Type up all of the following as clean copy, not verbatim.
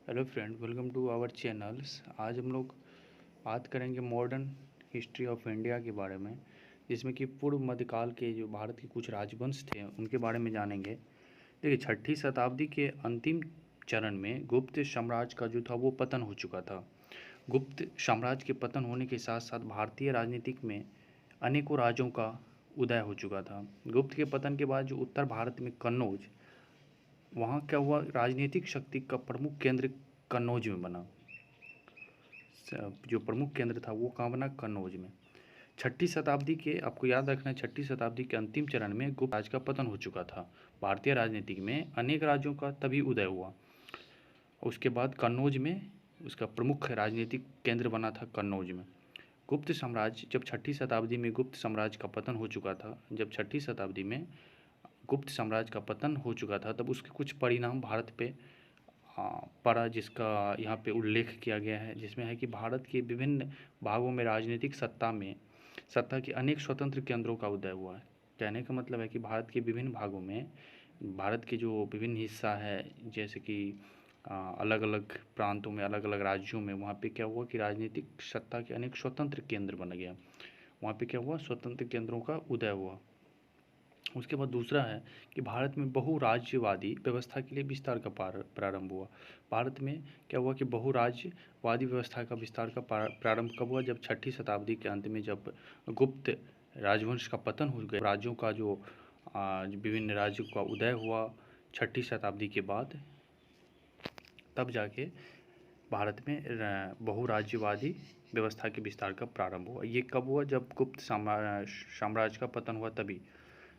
Hello friend, welcome to our channels. आज हम लोग बात करेंगे मॉडर्न हिस्ट्री ऑफ इंडिया के बारे में, जिसमें कि पूर्व मध्यकाल के जो भारत के कुछ राजवंश थे उनके बारे में जानेंगे। देखिए, छठी शताब्दी के अंतिम चरण में गुप्त साम्राज्य का जो था वो पतन हो चुका था। गुप्त साम्राज्य के पतन होने के साथ साथ भारतीय राजनीतिक में अनेकों राज्यों का उदय हो चुका था। गुप्त के पतन के बाद जो उत्तर भारत में कन्नौज, वहाँ क्या हुआ, राजनीतिक शक्ति का प्रमुख केंद्र कन्नौज में बना। जो प्रमुख केंद्र था वो कहाँ बना, कन्नौज में। छठी शताब्दी के, आपको याद रखना है, छठी शताब्दी के अंतिम चरण में गुप्त राज का पतन हो चुका था। भारतीय राजनीति में अनेक राज्यों का तभी उदय हुआ। उसके बाद कन्नौज में उसका प्रमुख राजनीतिक केंद्र बना था, कन्नौज में। गुप्त साम्राज्य, जब छठी शताब्दी में गुप्त साम्राज्य का पतन हो चुका था, जब छठी शताब्दी में गुप्त साम्राज्य का पतन हो चुका था, तब उसके कुछ परिणाम भारत पे पड़ा, जिसका यहाँ पे उल्लेख किया गया है, जिसमें है कि भारत के विभिन्न भागों में राजनीतिक सत्ता के अनेक स्वतंत्र केंद्रों का उदय हुआ है। कहने का मतलब है कि भारत के विभिन्न भागों में, भारत के जो विभिन्न हिस्सा है, जैसे कि अलग अलग प्रांतों में, अलग अलग राज्यों में, वहाँ पे क्या हुआ कि राजनीतिक सत्ता के अनेक स्वतंत्र केंद्र बन गया। वहाँ पे क्या हुआ, स्वतंत्र केंद्रों का उदय हुआ। उसके बाद दूसरा है कि भारत में बहुराज्यवादी व्यवस्था के लिए विस्तार का प्रारंभ हुआ। भारत में क्या हुआ कि बहुराज्यवादी व्यवस्था का विस्तार का प्रारंभ कब हुआ, जब छठी शताब्दी के अंत में, जब गुप्त राजवंश का पतन हो गया, राज्यों का जो विभिन्न राज्यों का उदय हुआ छठी शताब्दी के बाद, तब जाके भारत में बहुराज्यवादी व्यवस्था के विस्तार का प्रारंभ हुआ। ये कब हुआ, जब गुप्त साम्राज्य का पतन हुआ, तभी।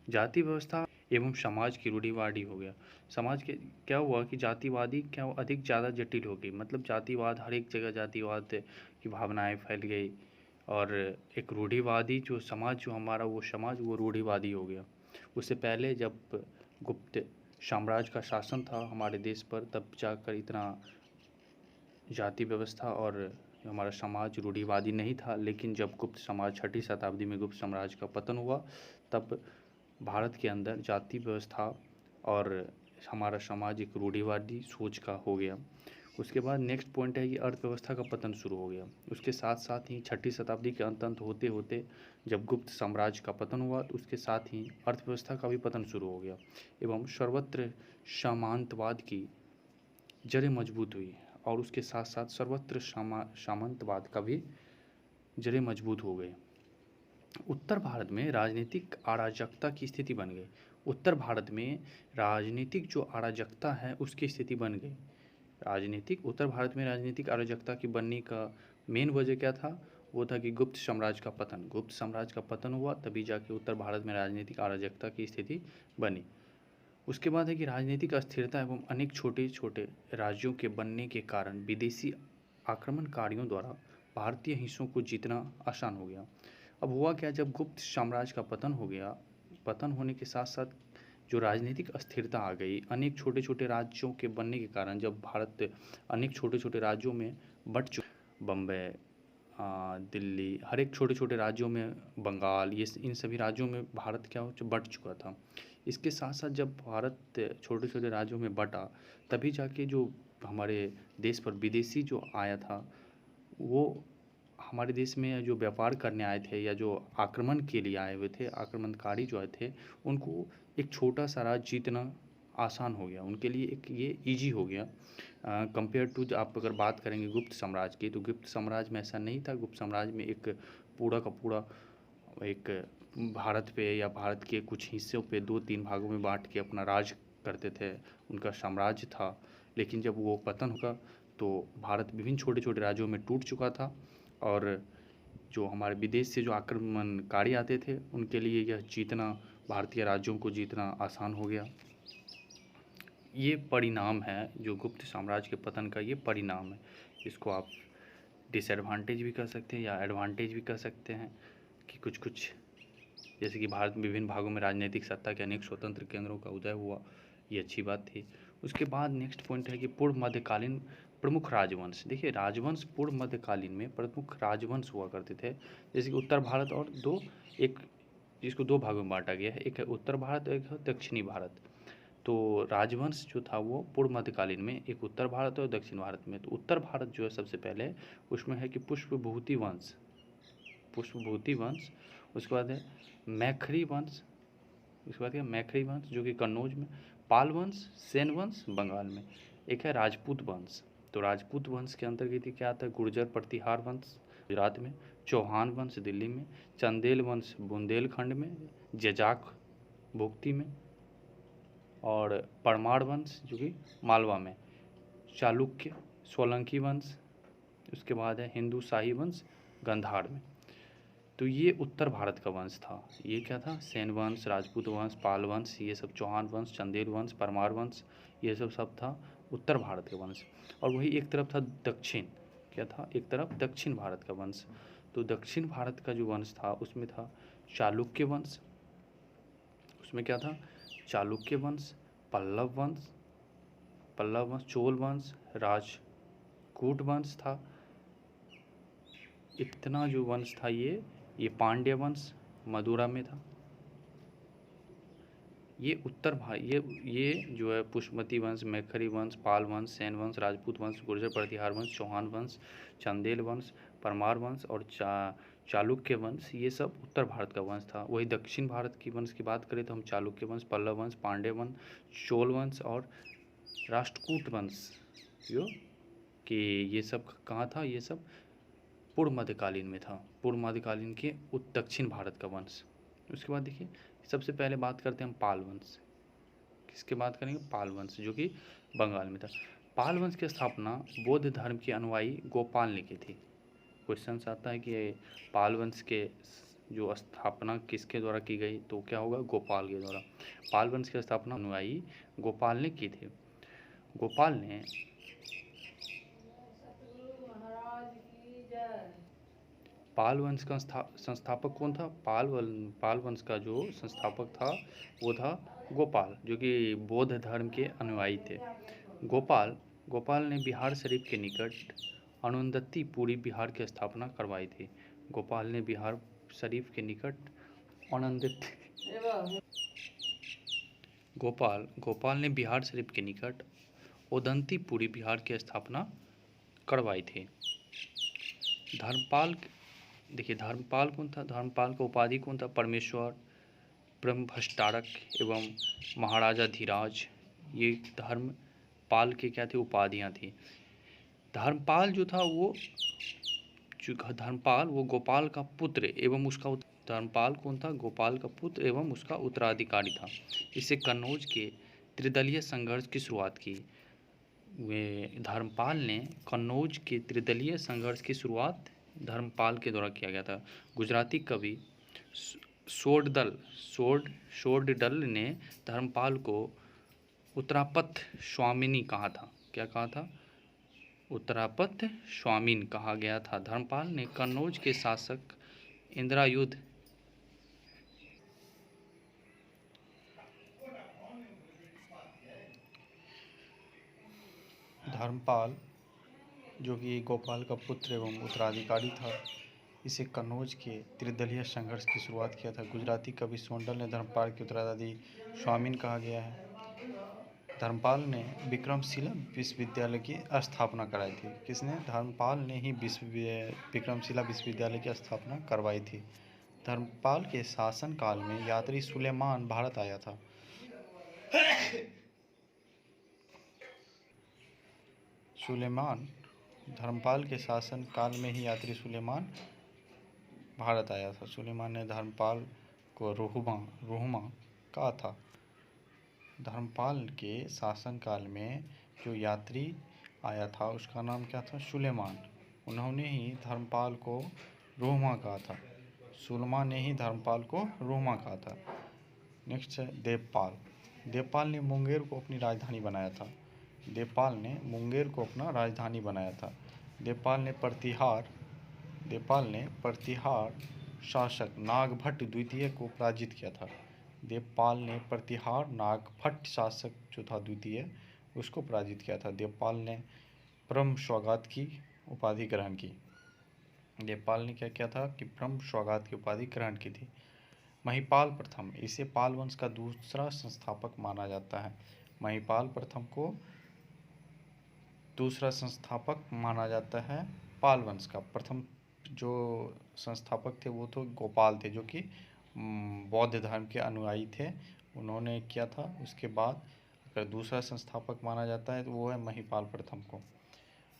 जाति व्यवस्था एवं समाज की रूढ़िवादी हो गया। समाज के क्या हुआ कि जातिवादी क्या हुआ, अधिक ज़्यादा जटिल हो गई। मतलब जातिवाद, हर एक जगह जातिवाद की भावनाएं फैल गई, और एक रूढ़िवादी जो समाज, जो हमारा वो समाज, वो रूढ़िवादी हो गया। उससे पहले जब गुप्त साम्राज्य का शासन था हमारे देश पर, तब जाकर इतना जाति व्यवस्था और हमारा समाज रूढ़िवादी नहीं था। लेकिन जब गुप्त समाज, छठी शताब्दी में गुप्त साम्राज्य का पतन हुआ, तब भारत के अंदर जाति व्यवस्था और हमारा समाज एक रूढ़िवादी सोच का हो गया। उसके बाद नेक्स्ट पॉइंट है कि अर्थव्यवस्था का पतन शुरू हो गया। उसके साथ साथ ही छठी शताब्दी के अंत होते होते जब गुप्त साम्राज्य का पतन हुआ, तो उसके साथ ही अर्थव्यवस्था का भी पतन शुरू हो गया, एवं सर्वत्र सामंतवाद की जड़ें मजबूत हुई, और उसके साथ साथ सर्वत्र सामंतवाद का भी जड़ें मजबूत हो गए। उत्तर भारत में राजनीतिक अराजकता की स्थिति बन गई। उत्तर भारत में राजनीतिक जो अराजकता है उसकी स्थिति बन गई। उत्तर भारत में राजनीतिक अराजकता की बनने का मेन वजह क्या था, वो था कि गुप्त साम्राज्य का पतन। गुप्त साम्राज्य का पतन हुआ, तभी जाके उत्तर भारत में राजनीतिक अराजकता की स्थिति बनी। उसके बाद है कि राजनीतिक अस्थिरता एवं अनेक छोटे छोटे राज्यों के बनने के कारण विदेशी आक्रमणकारियों द्वारा भारतीय हिस्सों को जीतना आसान हो गया। अब हुआ क्या, जब गुप्त साम्राज्य का पतन हो गया, पतन होने के साथ साथ जो राजनीतिक अस्थिरता आ गई, अनेक छोटे छोटे राज्यों के बनने के कारण, जब भारत अनेक छोटे छोटे राज्यों में बंट चुका, बम्बई, दिल्ली, हर एक छोटे छोटे राज्यों में, बंगाल, ये इन सभी राज्यों में भारत क्या हो बट चुका था। इसके साथ साथ जब भारत छोटे छोटे राज्यों में बटा, तभी जाके जो हमारे देश पर विदेशी जो आया था, वो हमारे देश में जो व्यापार करने आए थे, या जो आक्रमण के लिए आए हुए थे, आक्रमणकारी जो आए थे, उनको एक छोटा सा राज्य जीतना आसान हो गया उनके लिए, एक ये इजी हो गया कंपेयर टू। आप अगर बात करेंगे गुप्त साम्राज्य की, तो गुप्त साम्राज्य में ऐसा नहीं था। गुप्त साम्राज्य में एक पूरा का पूरा एक भारत पे, या भारत के कुछ हिस्सों पे, 2-3 भागों में बांट के अपना राज करते थे, उनका साम्राज्य था। लेकिन जब वो पतन होगा, तो भारत विभिन्न छोटे छोटे राज्यों में टूट चुका था, और जो हमारे विदेश से जो आक्रमणकारी आते थे, उनके लिए यह जीतना, भारतीय राज्यों को जीतना आसान हो गया। ये परिणाम है जो गुप्त साम्राज्य के पतन का, ये परिणाम है। इसको आप डिसएडवांटेज भी कह सकते हैं या एडवांटेज भी कह सकते हैं, कि कुछ कुछ, जैसे कि भारत में विभिन्न भागों में राजनीतिक सत्ता के अनेक स्वतंत्र केंद्रों का उदय हुआ, ये अच्छी बात थी। उसके बाद नेक्स्ट पॉइंट है कि पूर्व मध्यकालीन प्रमुख राजवंश। देखिए, राजवंश पूर्व मध्यकालीन में प्रमुख राजवंश हुआ करते थे, जैसे कि उत्तर भारत और एक जिसको 2 भागों में बांटा गया है, एक है उत्तर भारत, एक है दक्षिणी भारत। तो राजवंश जो था वो पूर्व मध्यकालीन में एक उत्तर भारत और दक्षिण भारत में। तो उत्तर भारत जो है सबसे पहले उसमें है कि पुष्पभूति वंश, पुष्पभूति वंश, उसके बाद है मैखरी वंश, उसके बाद क्या मैखरी वंश जो कि कन्नौज में, पाल वंश, सेन वंश बंगाल में, एक है राजपूत वंश। तो राजपूत वंश के अंतर्गत क्या आता है, गुर्जर प्रतिहार वंश गुजरात में, चौहान वंश दिल्ली में, चंदेल वंश बुंदेलखंड में, जजाक भुक्ति में, और परमार वंश जो कि मालवा में, चालुक्य सोलंकी वंश, उसके बाद है हिंदू शाही वंश गंधार में। तो ये उत्तर भारत का वंश था। ये क्या था, सेन वंश, राजपूत वंश, पाल वंश, ये सब चौहान वंश, चंदेल वंश, परमार वंश, ये सब था उत्तर भारत का वंश। और वही एक तरफ था दक्षिण, क्या था, एक तरफ दक्षिण भारत का वंश। तो दक्षिण भारत का जो वंश था उसमें था चालुक्य वंश, उसमें क्या था, चालुक्य वंश, पल्लव वंश, चोल वंश, राजकूट वंश था। इतना जो वंश था ये पांड्य वंश मदुरा में था। ये उत्तर भारत, ये जो है पुष्पमती वंश, मैखरी वंश, पाल वंश, सेन वंश, राजपूत वंश, गुर्जर प्रतिहार वंश, चौहान वंश, चंदेल वंश, परमार वंश और चालुक्य वंश, ये सब उत्तर भारत का वंश था। वही दक्षिण भारत की वंश की बात करें तो हम चालुक्य वंश, पल्लव वंश, पांड्य वंश, चोल वंश और राष्ट्रकूट वंश, जो कि ये सब कहाँ था, ये सब पूर्व मध्यकालीन में था, पूर्व मध्यकालीन के दक्षिण भारत का वंश। उसके बाद देखिए सबसे पहले बात करते हैं हम पाल वंश। किसके बात करेंगे, पाल वंश जो कि बंगाल में था। पाल वंश की स्थापना बौद्ध धर्म के अनुयायी गोपाल ने की थी। क्वेश्चन आता है कि पाल वंश के जो स्थापना किसके द्वारा की गई, तो क्या होगा, गोपाल के द्वारा। पाल वंश की स्थापना अनुयायी गोपाल ने की थी। गोपाल ने पाल वंश का संस्थापक कौन था, पाल वंश का जो संस्थापक था वो था गोपाल, जो कि बौद्ध धर्म के अनुयायी थे। गोपाल ने बिहार शरीफ के निकट अरुंधति पुरी बिहार की स्थापना करवाई थी। गोपाल ने बिहार शरीफ के निकट गोपाल ने बिहार शरीफ के निकट ओदंतीपुरी बिहार की स्थापना करवाई थी। धर्मपाल, देखिए धर्मपाल कौन था, धर्मपाल का उपाधि कौन था, परमेश्वर, ब्रह्मभट्टारक एवं महाराजा धीराज, ये धर्मपाल के क्या थे, उपाधियाँ थी। धर्मपाल जो था वो गोपाल का पुत्र एवं उसका धर्मपाल कौन था, गोपाल का पुत्र एवं उसका उत्तराधिकारी था। इससे कन्नौज के त्रिदलीय संघर्ष की शुरुआत की। वे धर्मपाल ने कन्नौज के त्रिदलीय संघर्ष की शुरुआत धर्मपाल के द्वारा किया गया था। गुजराती कवि शोडडल ने धर्मपाल को उत्तरापथ स्वामिनी कहा था। क्या कहा था, उत्तरापथ स्वामीन कहा गया था। धर्मपाल ने कन्नौज के शासक इंद्रायुध धर्मपाल जो कि गोपाल का पुत्र एवं उत्तराधिकारी था, इसे कन्नौज के त्रिदलीय संघर्ष की शुरुआत किया था। गुजराती कवि सोंडल ने धर्मपाल के उत्तराधिकारी स्वामीन कहा गया है। धर्मपाल ने विक्रमशिला विश्वविद्यालय की स्थापना कराई थी। किसने, धर्मपाल ने ही विक्रमशिला विश्वविद्यालय की स्थापना करवाई थी। धर्मपाल के शासन काल में यात्री सुलेमान भारत आया था। धर्मपाल के शासन काल में ही यात्री सुलेमान भारत आया था। सुलेमान ने धर्मपाल को रोहुमा कहा था। धर्मपाल के शासन काल में जो यात्री आया था उसका नाम क्या था, सुलेमान। उन्होंने ही धर्मपाल को रोहुमा कहा था। सुलेमान ने ही धर्मपाल को रोहुमा कहा था। नेक्स्ट है देवपाल ने मुंगेर को अपनी राजधानी बनाया था। देवपाल ने मुंगेर को अपना राजधानी बनाया था। देवपाल ने प्रतिहार शासक नागभट्ट द्वितीय को पराजित किया था। देवपाल ने प्रतिहार नागभट्ट शासक जो था द्वितीय, उसको पराजित किया था। देवपाल ने परम सौगात की उपाधि ग्रहण की। देवपाल ने क्या किया था कि परम सौगात की उपाधि ग्रहण की थी। महिपाल प्रथम, इसे पाल वंश का दूसरा संस्थापक माना जाता है। महिपाल प्रथम को दूसरा संस्थापक माना जाता है पाल वंश का। प्रथम जो संस्थापक थे वो तो गोपाल थे, जो कि बौद्ध धर्म के अनुयायी थे, उन्होंने किया था। उसके बाद अगर दूसरा संस्थापक माना जाता है तो वो है महिपाल प्रथम को।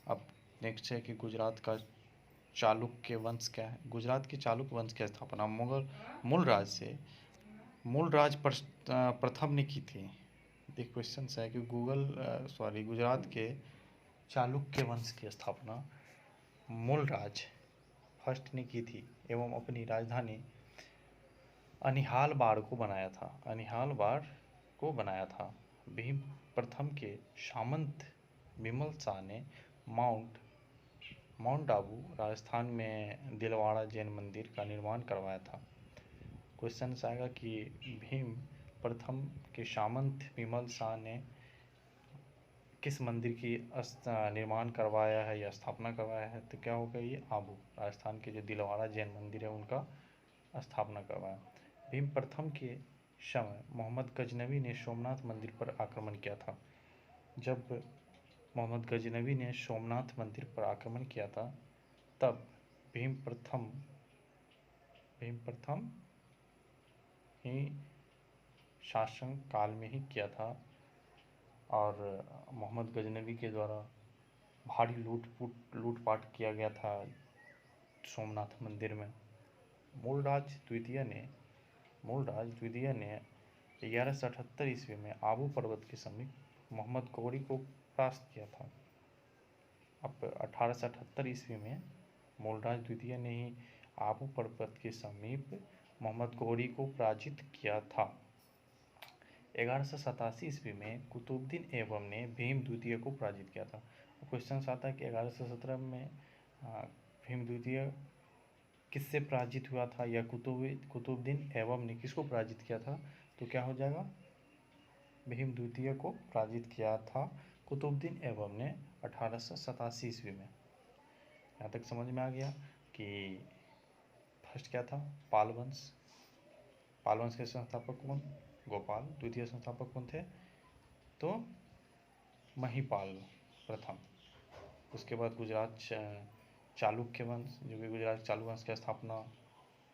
अब नेक्स्ट है कि गुजरात का चालुक्य वंश क्या है। गुजरात के चालुक्य वंश की स्थापना मुगल मूलराज प्रथम ने की थी। एक क्वेश्चन है कि गुजरात के चालुक्य वंश की स्थापना मूलराज फर्स्ट ने की थी एवं अपनी राजधानी अनिहालबाड़ को बनाया था। भीम प्रथम के सामंत विमल शाह ने माउंट आबू राजस्थान में दिलवाड़ा जैन मंदिर का निर्माण करवाया था। क्वेश्चन आएगा कि भीम प्रथम के सामंत विमल शाह ने किस मंदिर की निर्माण करवाया है या स्थापना करवाया है, तो क्या होगा ये आबू राजस्थान के जो दिलवाड़ा जैन मंदिर है उनका स्थापना करवाया। भीम प्रथम के समय मोहम्मद गजनवी ने सोमनाथ मंदिर पर आक्रमण किया था। जब मोहम्मद गजनवी ने सोमनाथ मंदिर पर आक्रमण किया था तब भीम प्रथम ही शासन काल में ही किया था और मोहम्मद गजनवी के द्वारा भारी लूटपाट किया गया था सोमनाथ मंदिर में। मूलराज द्वितीय ने 1178 ईस्वी में आबू पर्वत के समीप मोहम्मद गौरी को परास्त किया था। अब 1878 ईस्वी में मूलराज द्वितीय ने ही आबू पर्वत के समीप मोहम्मद गौरी को पराजित किया था। 1187 ईस्वी में कुतुबुद्दीन ऐबक ने भीम द्वितीय को पराजित किया था। क्वेश्चन आता है कि 1117 में भीम द्वितीय किससे पराजित हुआ था या कुतुबुद्दीन ऐबक ने किसको पराजित किया था, तो क्या हो जाएगा, भीम द्वितीय को पराजित किया था कुतुबुद्दीन ऐबक ने 1887 ईस्वी में। यहाँ तक समझ में आ गया कि फर्स्ट क्या था, पाल वंश के संस्थापक कौन, गोपाल। द्वितीय संस्थापक कौन थे, तो महिपाल प्रथम। उसके बाद गुजरात चालुक्य वंश, जो कि गुजरात चालुक्य वंश की स्थापना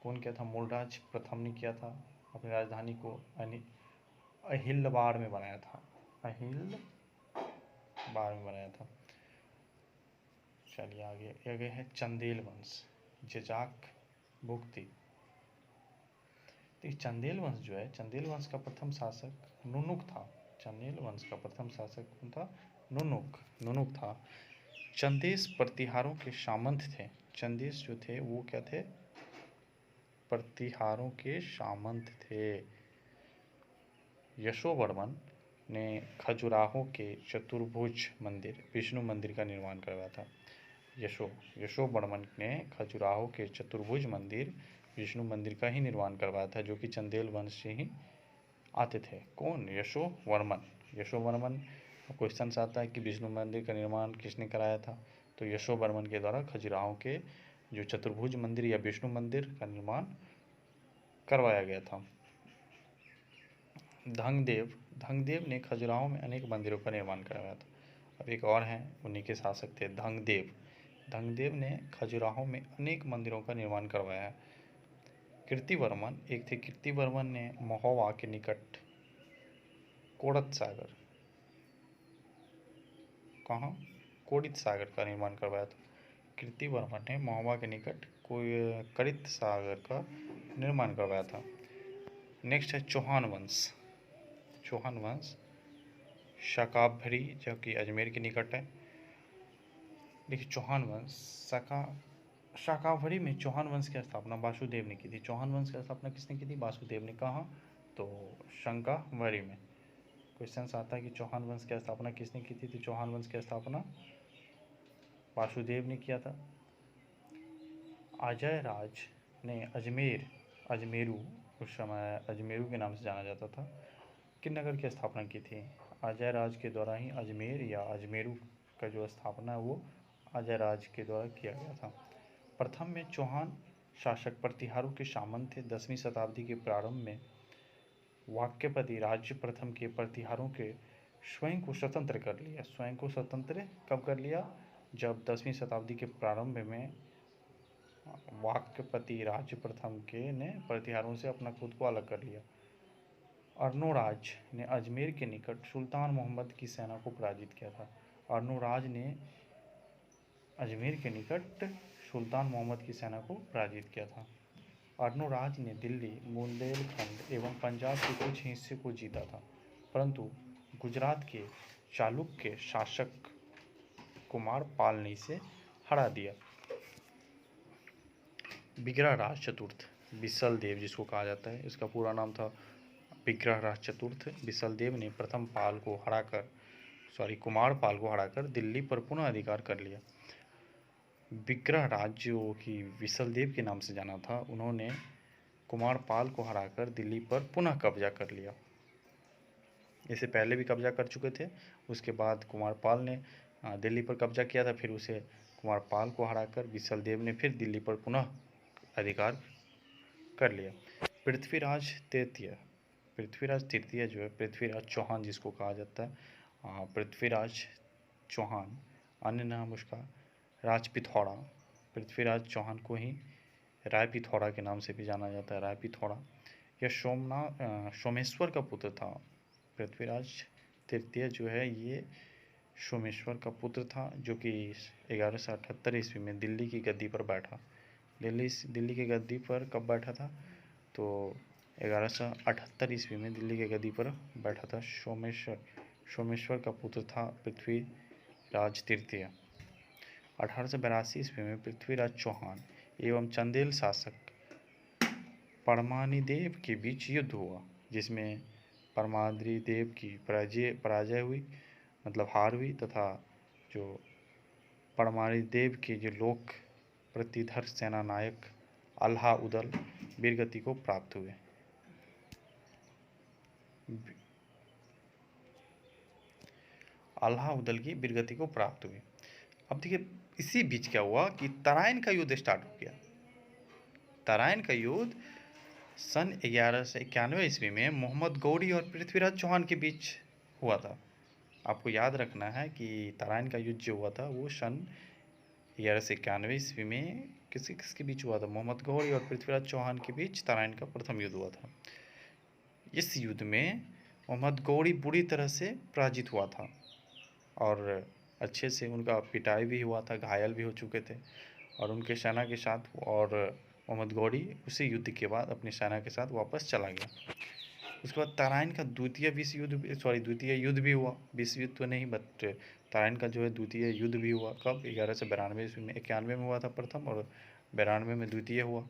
कौन किया था, मूलराज प्रथम ने किया था। अपनी राजधानी को अहिलबाड़ में बनाया था। चलिए आगे है चंदेल वंश, जजाक भुक्ति। तो चंदेल वंश जो है, चंदेल वंश का प्रथम शासक नुनुक था। चंदेल वंश का प्रथम शासक कौन था, नुनुक था। चंदेश प्रतिहारों के सामंत थे। चंदेश जो थे वो क्या थे, प्रतिहारों के सामंत थे। यशोवर्मन ने खजुराहो के चतुर्भुज मंदिर विष्णु मंदिर का निर्माण करवाया था। यशोवर्मन ने खजुराहो के चतुर्भुज मंदिर विष्णु मंदिर का ही निर्माण करवाया था, जो कि चंदेल वंश से ही आते थे। कौन, यशोवर्मन। क्वेश्चन आता है कि विष्णु मंदिर का निर्माण किसने कराया था, तो यशोवर्मन के द्वारा खजुराहो के जो चतुर्भुज मंदिर या विष्णु मंदिर का निर्माण करवाया गया था। धंगदेव ने खजुराहो में अनेक मंदिरों का निर्माण करवाया था। अब एक और हैं, उन्हीं के शासक थे धंगदेव ने खजुराहो में अनेक मंदिरों का निर्माण करवाया है। कीर्तिवर्मन ने महोबा के निकट कोड़ित सागर का निर्माण करवाया था। कीर्तिवर्मन ने महोबा के निकट कोड़ित सागर का निर्माण करवाया था। नेक्स्ट है चौहान वंश शाकाभरी, जो कि अजमेर के निकट है। देखिए चौहान वंश शाकाभरी में चौहान वंश की स्थापना वासुदेव ने की थी। चौहान वंश की स्थापना किसने की थी, वासुदेव ने। कहाँ, तो शंकाभरी में। क्वेश्चन आता है कि चौहान वंश की स्थापना किसने की थी, तो चौहान वंश की स्थापना वासुदेव ने किया था। अजय राज ने अजमेरू, उस समय अजमेरू के नाम से जाना जाता था, किन नगर की स्थापना की थी, अजय राज के द्वारा ही अजमेर या अजमेरू का जो स्थापना है वो अजय राज के द्वारा किया गया था। प्रथम में चौहान शासक प्रतिहारों के सामंत थे। 10वीं शताब्दी के प्रारंभ में वाक्यपति राज्य प्रथम के प्रतिहारों के स्वयं को स्वतंत्र कर लिया। स्वयं को स्वतंत्र कब कर लिया? जब 10वीं शताब्दी के प्रारंभ में वाक्यपति राज्य प्रथम के ने प्रतिहारों से अपना खुद को अलग कर लिया। अर्नोराज ने अजमेर के निकट सुल्तान मोहम्मद की सेना को पराजित किया था। अर्नोराज ने अजमेर के निकट सुल्तान मोहम्मद की सेना को पराजित किया था। अर्नोराज ने दिल्ली, बुंदेलखंड एवं पंजाब के कुछ हिस्से को जीता था, परंतु गुजरात के चालुक्य शासक कुमार पाल ने इसे हरा दिया। विग्रहराज चतुर्थ बिसल देव जिसको कहा जाता है, इसका पूरा नाम था विग्रहराज चतुर्थ बिसल देव ने प्रथम पाल को हराकर कुमार पाल को हराकर दिल्ली पर पुनः अधिकार कर लिया। विग्रहराज जो कि बिसल देव के नाम से जाना था, उन्होंने कुमार पाल को हराकर दिल्ली पर पुनः कब्जा कर लिया। इससे पहले भी कब्जा कर चुके थे, उसके बाद कुमार पाल ने दिल्ली पर कब्जा किया था, फिर उसे कुमार पाल को हराकर बिसल देव ने फिर दिल्ली पर पुनः अधिकार कर लिया। पृथ्वीराज तृतीय जो है, पृथ्वीराज चौहान जिसको कहा जाता है, पृथ्वीराज चौहान, अन्य नाम उसका राजपिथौड़ा। पृथ्वीराज चौहान को ही रायपिथौड़ा के नाम से भी जाना जाता है, रायपिथौड़ा। यह सोमेश्वर का पुत्र था। पृथ्वीराज तृतीय जो है ये सोमेश्वर का पुत्र था, जो कि 1178 ईस्वी में दिल्ली की गद्दी पर बैठा। दिल्ली की गद्दी पर कब बैठा था? तो 1178 ईस्वी में दिल्ली की गद्दी पर बैठा था। सोमेश्वर का पुत्र था पृथ्वीराज तृतीय। 1882 ईस्वी में पृथ्वीराज चौहान एवं चंदेल शासक परमानिदेव के बीच युद्ध हुआ, जिसमें परमानिदेव की पराजय हुई, मतलब हार हुई, तथा जो परमानिदेव के जो लोक प्रतिधर सेना नायक अलाउद्दीन वीरगति को प्राप्त हुए। अलाउद्दीन की वीरगति को प्राप्त हुई। अब देखिए, इसी बीच क्या हुआ कि तराइन का युद्ध स्टार्ट हो गया। तराइन का युद्ध सन 1191 ईस्वी में मोहम्मद गौरी और पृथ्वीराज चौहान के बीच हुआ था। आपको याद रखना है कि तराइन का युद्ध जो हुआ था वो सन 1191 ईस्वी में किसके बीच हुआ था? मोहम्मद गौरी और पृथ्वीराज चौहान के बीच तराइन का प्रथम युद्ध हुआ था। इस युद्ध में मोहम्मद गौरी बुरी तरह से पराजित हुआ था और अच्छे से उनका पिटाई भी हुआ था, घायल भी हो चुके थे, और उनके सेना के साथ और मोहम्मद गौरी उसी युद्ध के बाद अपनी सेना के साथ वापस चला गया। उसके बाद तराइन का द्वितीय युद्ध भी हुआ। विश्व युद्ध तो नहीं, बट तराइन का जो है द्वितीय युद्ध भी हुआ। कब? 1192 ईस्वी में। 91 में हुआ था प्रथम और 92 में द्वितीय हुआ।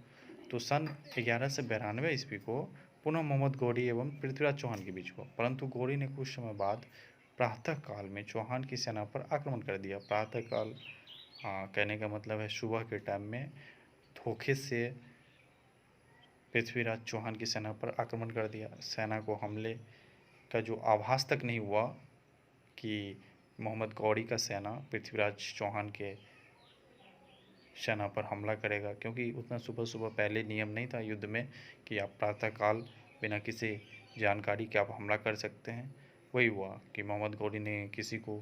तो सन 1192 ईस्वी को पुनः मोहम्मद गौरी एवं पृथ्वीराज चौहान के बीच हुआ, परंतु गौरी ने कुछ समय बाद प्रातः काल में चौहान की सेना पर आक्रमण कर दिया। प्रातः काल कहने का मतलब है सुबह के टाइम में धोखे से पृथ्वीराज चौहान की सेना पर आक्रमण कर दिया। सेना को हमले का जो आभास तक नहीं हुआ कि मोहम्मद गौरी का सेना पृथ्वीराज चौहान के सेना पर हमला करेगा, क्योंकि उतना सुबह पहले नियम नहीं था युद्ध में कि आप प्रातःकाल बिना किसी जानकारी के आप हमला कर सकते हैं। वही हुआ कि मोहम्मद गौरी ने किसी को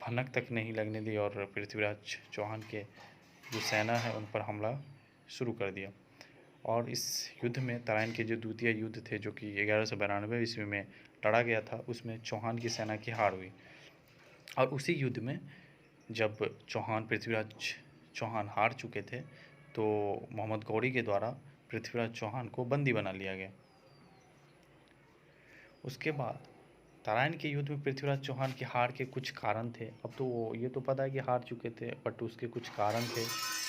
भनक तक नहीं लगने दी और पृथ्वीराज चौहान के जो सेना है उन पर हमला शुरू कर दिया। और इस युद्ध में तराइन के जो द्वितीय युद्ध थे, जो कि 1192 ईस्वी में लड़ा गया था, उसमें चौहान की सेना की हार हुई। और उसी युद्ध में जब पृथ्वीराज चौहान हार चुके थे, तो मोहम्मद गौरी के द्वारा पृथ्वीराज चौहान को बंदी बना लिया गया। उसके बाद तराइन के युद्ध में पृथ्वीराज चौहान की हार के कुछ कारण थे। अब तो ये तो पता है कि हार चुके थे, बट उसके कुछ कारण थे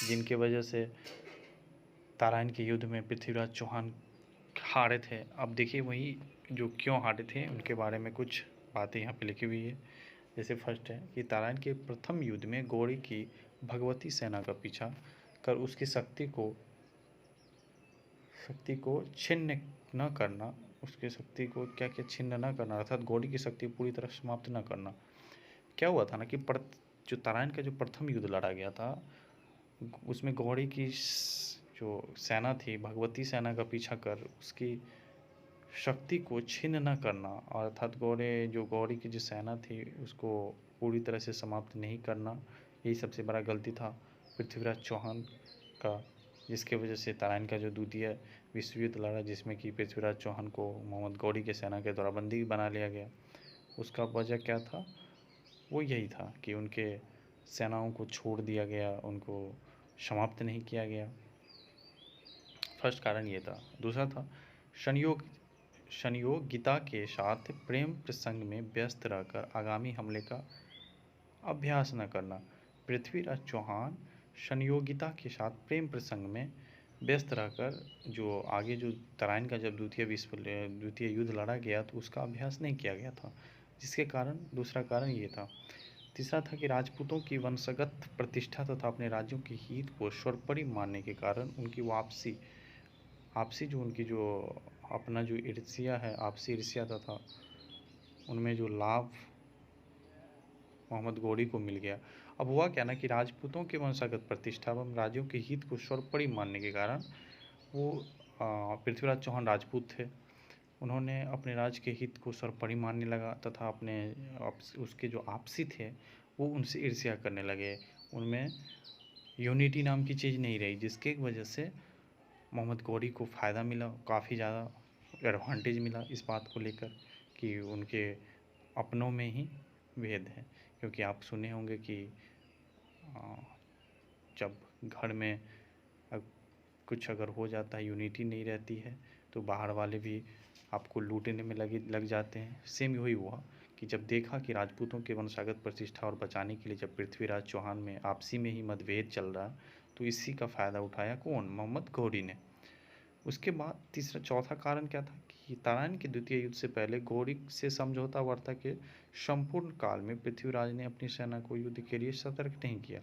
जिनके वजह से तराइन के युद्ध में पृथ्वीराज चौहान हारे थे। अब देखिए वही जो क्यों हारे थे उनके बारे में कुछ बातें यहाँ पे लिखी हुई है। जैसे फर्स्ट है कि तराइन के प्रथम युद्ध में गौरी की भगवती सेना का पीछा कर उसकी शक्ति को छिन्न न करना, उसकी शक्ति को क्या छिन्न न करना, अर्थात गौरी की शक्ति पूरी तरह समाप्त न करना। क्या हुआ था ना कि जो तराइन का जो प्रथम युद्ध लड़ा गया था, उसमें गौरी की जो सेना थी भगवती सेना का पीछा कर उसकी शक्ति को छिन्न न करना, अर्थात गौरी की जो सेना थी उसको पूरी तरह से समाप्त नहीं करना, यही सबसे बड़ा गलती था पृथ्वीराज चौहान का, जिसके वजह से तराइन का जो द्वितीय विश्व युद्ध लड़ा, जिसमें कि पृथ्वीराज चौहान को मोहम्मद गौरी के सेना के द्वारा बंदी बना लिया गया। उसका वजह क्या था? वो यही था कि उनके सेनाओं को छोड़ दिया गया, उनको समाप्त नहीं किया गया। फर्स्ट कारण ये था। दूसरा था संयोगिता के साथ प्रेम प्रसंग में व्यस्त रहकर आगामी हमले का अभ्यास न करना। पृथ्वीराज चौहान संयोगिता के साथ प्रेम प्रसंग में व्यस्त रहकर जो आगे जो तराइन का जब द्वितीय युद्ध लड़ा गया तो उसका अभ्यास नहीं किया गया था, जिसके कारण दूसरा कारण ये था। तीसरा था कि राजपूतों की वंशगत प्रतिष्ठा तथा अपने राज्यों के हित को सर्वोपरि मानने के कारण उनकी आपसी जो उनकी जो अपना जो ईर्ष्या है, आपसी ईर्ष्या तथा उनमें जो लाभ मोहम्मद गौरी को मिल गया। अब हुआ क्या ना कि राजपूतों के वंशगत प्रतिष्ठा एवं राज्यों के हित को सर्वोपरि मानने के कारण वो पृथ्वीराज चौहान राजपूत थे, उन्होंने अपने राज्य के हित को सर्वोपरि मानने लगा तथा अपने उसके जो आपसी थे वो उनसे ईर्ष्या करने लगे, उनमें यूनिटी नाम की चीज़ नहीं रही, जिसके वजह से मोहम्मद गौरी को फ़ायदा मिला, काफ़ी ज़्यादा एडवांटेज मिला इस बात को लेकर कि उनके अपनों में ही भेद है। क्योंकि आप सुने होंगे कि जब घर में कुछ अगर हो जाता है, यूनिटी नहीं रहती है, तो बाहर वाले भी आपको लूटने में लग जाते हैं। सेम वही हुआ कि जब देखा कि राजपूतों के वंशगत प्रतिष्ठा और बचाने के लिए जब पृथ्वीराज चौहान में आपसी में ही मतभेद चल रहा, तो इसी का फ़ायदा उठाया कौन? मोहम्मद गौरी ने। उसके बाद चौथा कारण क्या था कि तराइन के द्वितीय युद्ध से पहले गौरी से समझौता वार्ता के संपूर्ण काल में पृथ्वीराज ने अपनी सेना को युद्ध के लिए सतर्क नहीं किया।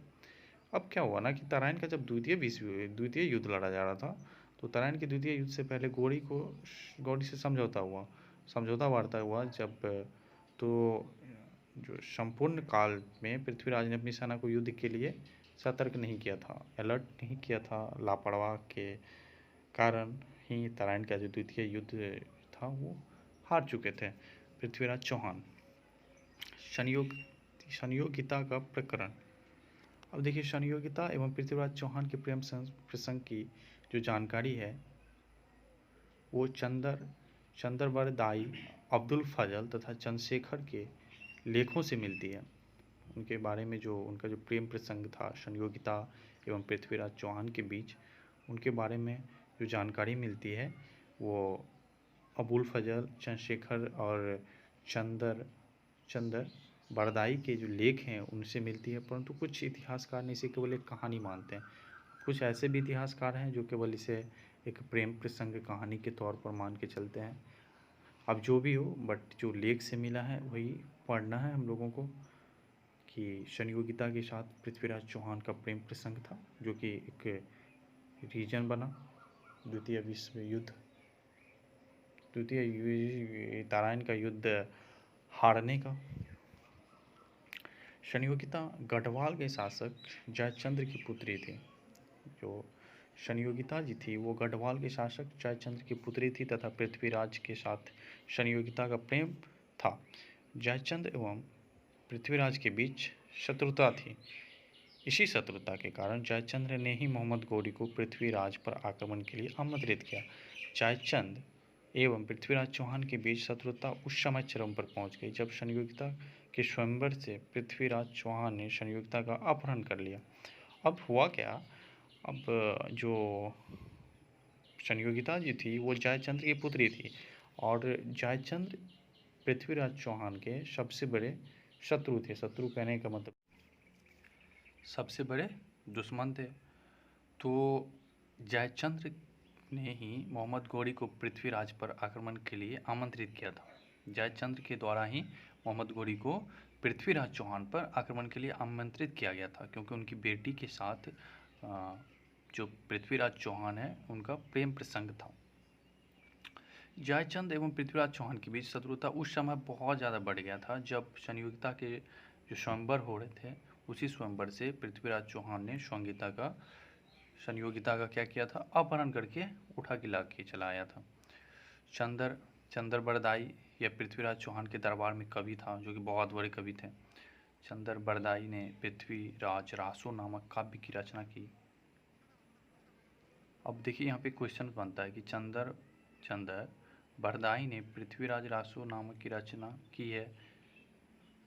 अब क्या हुआ ना कि तराइन का जब द्वितीय युद्ध लड़ा जा रहा था, तो तराइन के द्वितीय युद्ध से पहले गौरी से समझौता वार्ता हुआ जब, तो जो संपूर्ण काल में पृथ्वीराज ने अपनी सेना को युद्ध के लिए सतर्क नहीं किया था, अलर्ट नहीं किया था। लापरवाह के कारण ही तराइन का जो द्वितीय युद्ध था वो हार चुके थे पृथ्वीराज चौहान। संयोगिता का प्रकरण। अब देखिए, संयोगिता एवं पृथ्वीराज चौहान के प्रेम प्रसंग की जो जानकारी है वो चंद्रवरदाई, अब्दुल फजल तथा चंद्रशेखर के लेखों से मिलती है। उनके बारे में जो उनका जो प्रेम प्रसंग था संयोगिता एवं पृथ्वीराज चौहान के बीच, उनके बारे में जो जानकारी मिलती है वो अबुल फजल, चंद्रशेखर और चंद्र बरदाई के जो लेख हैं उनसे मिलती है। परंतु कुछ इतिहासकार ने इसे केवल एक कहानी मानते हैं। कुछ ऐसे भी इतिहासकार हैं जो केवल इसे एक प्रेम प्रसंग कहानी के तौर पर मान के चलते हैं। अब जो भी हो, बट जो लेख से मिला है वही पढ़ना है हम लोगों को कि संयोगिता के साथ पृथ्वीराज चौहान का प्रेम प्रसंग था, जो कि एक रीजन बना द्वितीय तराइन का युद्ध हारने का। संयोगिता गढ़वाल के शासक जयचंद्र की पुत्री थी। जो संयोगिता जी थी वो गढ़वाल के शासक जयचंद्र की पुत्री थी तथा पृथ्वीराज के साथ संयोगिता का प्रेम था। जयचंद्र एवं पृथ्वीराज के बीच शत्रुता थी। इसी शत्रुता के कारण जयचंद्र ने ही मोहम्मद गौरी को पृथ्वीराज पर आक्रमण के लिए आमंत्रित किया। जयचंद्र एवं पृथ्वीराज चौहान के बीच शत्रुता उस समय चरम पर पहुंच गई जब संयोगिता के स्वयंवर से पृथ्वीराज चौहान ने संयोगिता का अपहरण कर लिया। अब हुआ क्या, अब जो संयोगिता जी थी वो जयचंद्र की पुत्री थी और जयचंद्र पृथ्वीराज चौहान के सबसे बड़े शत्रु थे। शत्रु कहने का मतलब सबसे बड़े दुश्मन थे। तो जयचंद्र ने ही मोहम्मद गौरी को पृथ्वीराज पर आक्रमण के लिए आमंत्रित किया था। जयचंद्र के द्वारा ही मोहम्मद गौरी को पृथ्वीराज चौहान पर आक्रमण के लिए आमंत्रित किया गया था, क्योंकि उनकी बेटी के साथ जो पृथ्वीराज चौहान है उनका प्रेम प्रसंग था। जयचंद्र एवं पृथ्वीराज चौहान के बीच शत्रुता उस समय बहुत ज़्यादा बढ़ गया था जब संयोगिता के जो स्वयंवर हो रहे थे, उसी स्वयंवर से पृथ्वीराज चौहान ने संयोगिता का संयोगिता का क्या किया था, अपहरण करके उठा के ला के चला आया था। चंद्र बरदाई यह पृथ्वीराज चौहान के दरबार में कवि था, जो कि बहुत बड़े कवि थे। चंद्र बरदाई ने पृथ्वीराज रासो नामक काव्य की रचना की। अब देखिए यहाँ पे क्वेश्चन बनता है कि चंद्र बरदाई ने पृथ्वीराज रासो नामक की रचना की है,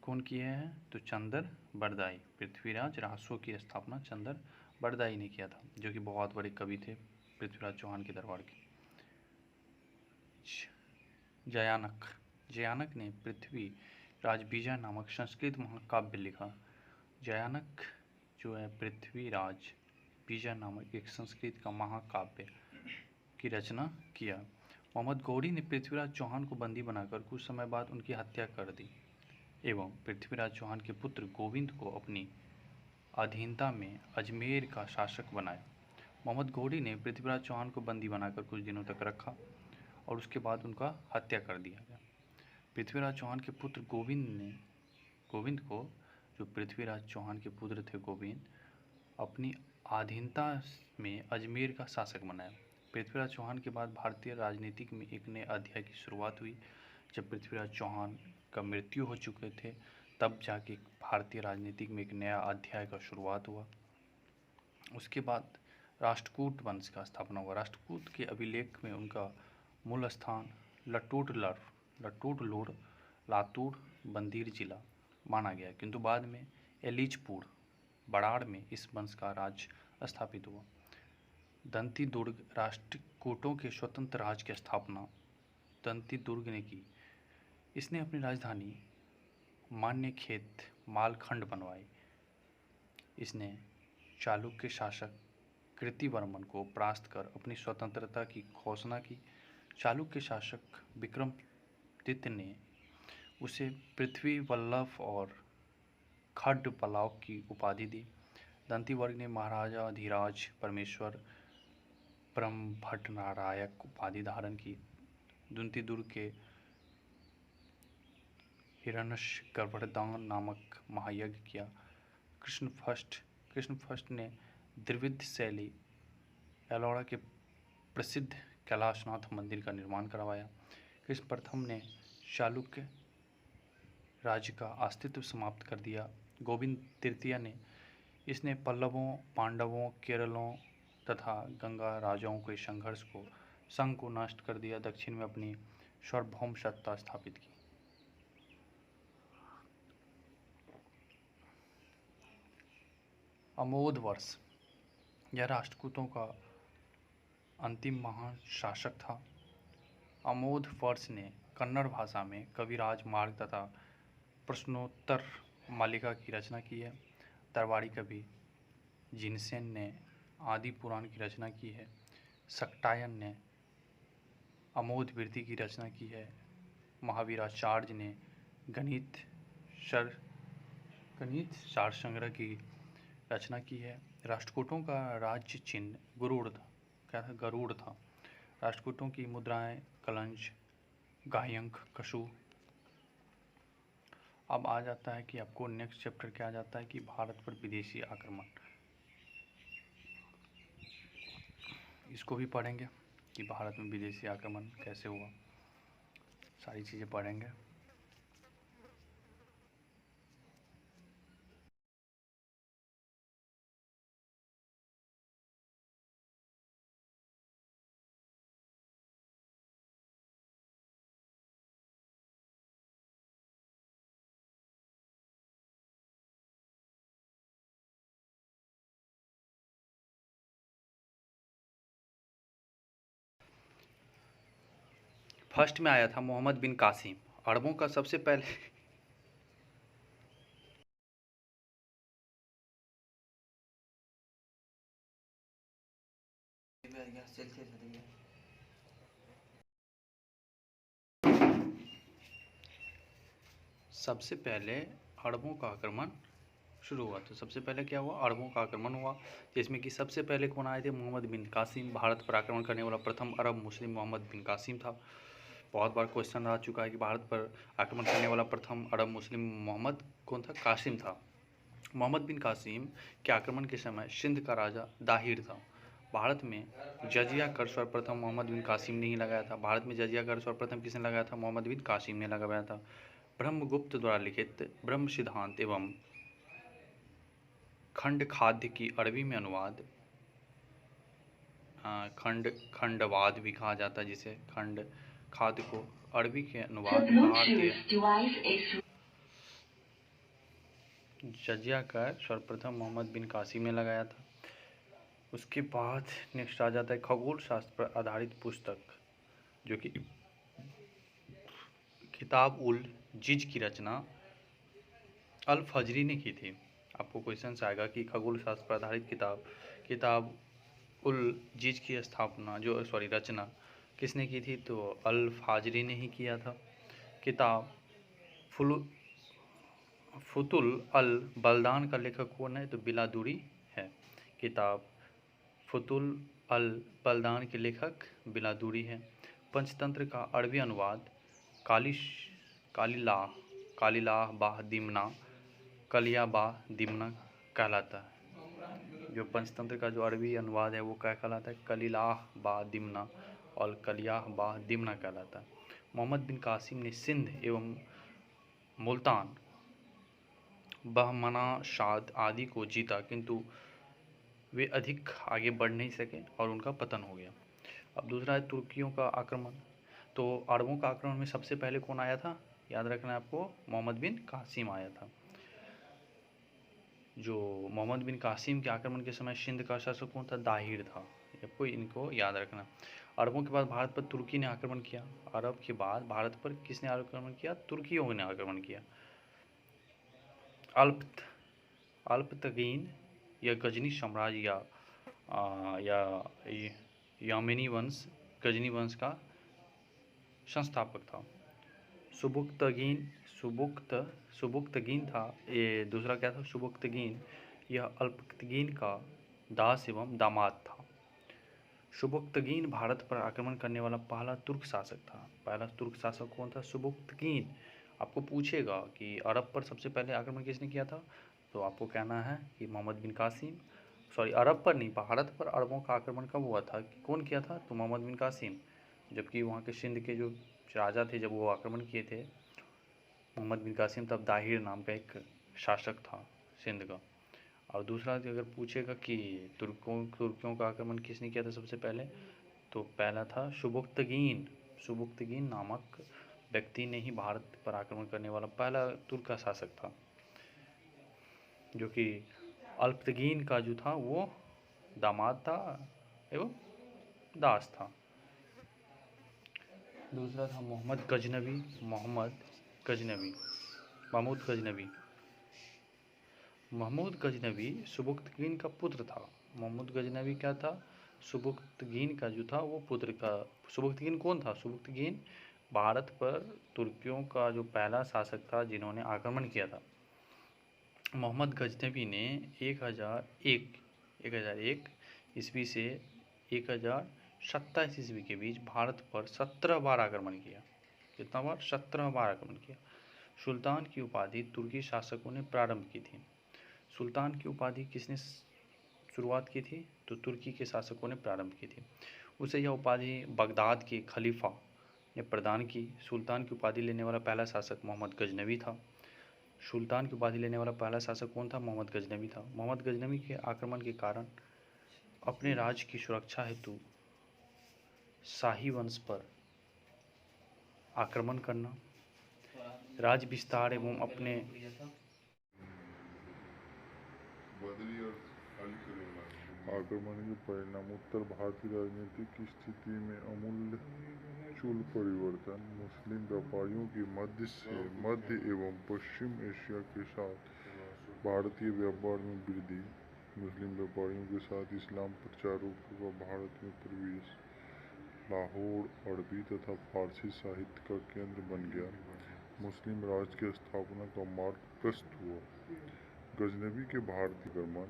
कौन किया है, तो चंद्र बरदाई। पृथ्वीराज रासो की स्थापना चंद्र बरदाई ने किया था, जो कि बहुत बड़े कवि थे पृथ्वीराज चौहान के दरबार के। जयानक ने पृथ्वीराज विजय नामक संस्कृत महाकाव्य लिखा। जयानक जो है पृथ्वीराज विजय नामक एक संस्कृत का महाकाव्य की रचना किया। मोहम्मद गौरी ने पृथ्वीराज चौहान को बंदी बनाकर कुछ समय बाद उनकी हत्या कर दी एवं पृथ्वीराज चौहान के पुत्र गोविंद को अपनी अधीनता में अजमेर का शासक बनाया। मोहम्मद गौरी ने पृथ्वीराज चौहान को बंदी बनाकर कुछ दिनों तक रखा और उसके बाद उनका हत्या कर दिया गया। पृथ्वीराज चौहान के पुत्र गोविंद को, जो पृथ्वीराज चौहान के पुत्र थे गोविंद, अपनी अधीनता में अजमेर का शासक बनाया। पृथ्वीराज चौहान के बाद भारतीय राजनीति में एक नए अध्याय की शुरुआत हुई। जब पृथ्वीराज चौहान का मृत्यु हो चुके थे, तब जाके भारतीय राजनीति में एक नया अध्याय का शुरुआत हुआ। उसके बाद राष्ट्रकूट वंश का स्थापना हुआ। राष्ट्रकूट के अभिलेख में उनका मूल स्थान लटूर लातूर बंदीर जिला माना गया, किंतु बाद में एलिचपुर बड़ाड़ में इस वंश का राज स्थापित हुआ। दंती दुर्ग राष्ट्रकूटों के स्वतंत्र राज्य की स्थापना दंती दुर्ग ने की। इसने अपनी राजधानी मान्यखेत मालखंड बनवाई। इसने चालुक्य शासक कृतिवर्मन को परास्त कर अपनी स्वतंत्रता की घोषणा की। चालुक्य शासक विक्रमादित्य ने उसे पृथ्वी वल्लभ और खड्ड पलाव की उपाधि दी। दंती वर्ग ने महाराजा धीराज परमेश्वर ब्रह्मभट्टनारायक उपाधि धारण की। दंती दुर्ग के हिरण्यगर्भदान नामक महायज्ञ किया। कृष्ण फस्ट ने द्रविड़ शैली एलोरा के प्रसिद्ध कैलाशनाथ मंदिर का निर्माण करवाया। कृष्ण प्रथम ने चालुक्य राज्य का अस्तित्व समाप्त कर दिया। गोविंद तृतीय ने इसने पल्लवों, पांडवों, केरलों तथा गंगा राजाओं के संघ को नष्ट कर दिया। दक्षिण में अपनी सार्वभौम सत्ता स्थापित की। अमोध वर्ष यह राष्ट्रकूटों का अंतिम महान शासक था। अमोध वर्ष ने कन्नड़ भाषा में कविराज मार्ग तथा प्रश्नोत्तर मालिका की रचना की है। दरबारी कवि जिनसेन ने आदि पुराण की रचना की है। सक्टायन ने अमोध वृत्ति की रचना की है। महावीराचार्य ने गणित सार संग्रह की रचना की है। राष्ट्रकूटों का राज्य चिन्ह गरुड़ था। राष्ट्रकूटों की मुद्राएं कलंज, गायंक, कशु। अब आ जाता है कि आपको नेक्स्ट चैप्टर क्या आ जाता है कि भारत पर विदेशी आक्रमण। इसको भी पढ़ेंगे कि भारत में विदेशी आक्रमण कैसे हुआ, सारी चीज़ें पढ़ेंगे। फर्स्ट में आया था मोहम्मद बिन कासिम। अरबों का सबसे पहले अरबों का आक्रमण शुरू हुआ। तो सबसे पहले क्या हुआ, अरबों का आक्रमण हुआ, जिसमें कि सबसे पहले कौन आए थे, मोहम्मद बिन कासिम। भारत पर आक्रमण करने वाला प्रथम अरब मुस्लिम मोहम्मद बिन कासिम था। बहुत बार क्वेश्चन आ चुका है कि भारत पर आक्रमण करने वाला प्रथम अरब मुस्लिम मोहम्मद कौन था, कासिम था। मोहम्मद बिन कासिम के आक्रमण के समय सिंध का राजा दाहिर था। भारत में जजिया कर सर्वप्रथम मोहम्मद बिन कासिम ने ही लगाया था। भारत में जजिया कर सर्वप्रथम किसने लगाया था? मोहम्मद बिन कासिम ने लगाया था। ब्रह्मगुप्त द्वारा लिखित ब्रह्म सिद्धांत एवं खंड खाद्य की अरबी में अनुवाद, खंडवाद भी कहा जाता है, जिसे खंड खाद्य को अरबी के अनुवाद भारतीय जजिया कर सर्वप्रथम मोहम्मद बिन कासिम ने लगाया था। उसके बाद नेक्स्ट आ जाता है खगोल शास्त्र पर आधारित पुस्तक, जो कि किताब उल जिज की रचना अल फजरी ने की थी। आपको क्वेश्चन आएगा कि खगोल शास्त्र पर आधारित किताब उल जिज की स्थापना रचना किसने की थी? तो अल फाजरी ने ही किया था। किताब फुतुल अल बलदान का लेखक कौन है? तो बिलादुरी है। किताब फुतुल अल बलदान के लेखक बिलादुरी है। पंचतंत्र का अरबी अनुवाद कालिलाह बाह दिमना कहलाता है। जो पंचतंत्र का जो अरबी अनुवाद है वो क्या कहलाता है? कलिलाह बा दिमना और कलियाह बा दिमना कहलाता है। मोहम्मद बिन कासिम ने सिंध एवं मुल्तान, बहमना, शाद आदि को जीता, किंतु वे अधिक आगे बढ़ नहीं सके और उनका पतन हो गया। अब दूसरा है तुर्कियों का आक्रमण। तो अरबों का आक्रमण में सबसे पहले कौन आया था? याद रखना है आपको, मोहम्मद बिन कासिम आया था। जो मोहम्मद बिन कासिम के आक्रमण के समय सिंध का शासक कौन था? दाहिर था। आपको इनको याद रखना। अरबों के बाद भारत पर तुर्की ने आक्रमण किया। अरब के बाद भारत पर किसने आक्रमण किया? तुर्कियों ने आक्रमण किया। अल्पतगीन या गजनी साम्राज्य या यामेनी वंश गजनी वंश का संस्थापक था। सुबुक्तगीन था। ये दूसरा क्या था? सुबुक्तगीन। यह अल्पतगीन का दास एवं दामाद था। सुबुक्तगीन भारत पर आक्रमण करने वाला पहला तुर्क शासक था। पहला तुर्क शासक कौन था? सुबुक्तगीन। आपको पूछेगा कि अरब पर सबसे पहले आक्रमण किसने किया था? तो आपको कहना है कि मोहम्मद बिन कासिम। अरब पर नहीं, भारत पर अरबों का आक्रमण कब हुआ था? कौन किया था? तो मोहम्मद बिन कासिम। जबकि वहाँ के सिंध के जो राजा थे, जब वो आक्रमण किए थे मोहम्मद बिन कासिम, तब दाहिर नाम का एक शासक था सिंध का। और दूसरा अगर पूछेगा कि तुर्कियों का आक्रमण किसने किया था सबसे पहले, तो पहला था सुबुक्तगीन नामक व्यक्ति ने ही भारत पर आक्रमण करने वाला पहला तुर्क का शासक था, जो कि अल्पतगीन का जो था वो दामाद था एवं दास था। दूसरा था महमूद गजनवी सुबुक्तगीन का पुत्र था। महमूद गजनवी क्या था? सुबुक्तगीन का जो था वो पुत्र का। सुबुक्तगीन कौन था? सुबुक्तगीन भारत पर तुर्कियों का जो पहला शासक था जिन्होंने आक्रमण किया था। मोहम्मद गजनवी ने 1001 ईस्वी से 1027 ईस्वी के बीच भारत पर 17 बार आक्रमण किया। कितना बार? 17 बार आक्रमण किया। सुल्तान की उपाधि तुर्की शासकों ने प्रारंभ की थी। सुल्तान की उपाधि किसने शुरुआत की थी? तो तुर्की के शासकों ने प्रारंभ की थी। उसे यह उपाधि बगदाद के खलीफा ने प्रदान की। सुल्तान की उपाधि लेने वाला पहला शासक मोहम्मद गजनवी था। सुल्तान की उपाधि लेने वाला पहला शासक कौन था? मोहम्मद गजनवी था। मोहम्मद गजनवी के आक्रमण के कारण अपने राज्य की सुरक्षा हेतु शाही वंश पर आक्रमण करना, राज्य विस्तार एवं अपने आक्रमण के परिणाम उत्तर भारतीय राजनीतिक स्थिति में आमूल परिवर्तन, मुस्लिम व्यापारियों की मध्य एवं पश्चिम एशिया के साथ भारतीय व्यापार में वृद्धि, मुस्लिम व्यापारियों के साथ इस्लाम प्रचारकों का भारत में प्रवेश, लाहौर अरबी तथा फारसी साहित्य का केंद्र बन गया, मुस्लिम राज की स्थापना का मार्ग प्रशस्त हुआ। गजनवी के भारतीय आक्रमण।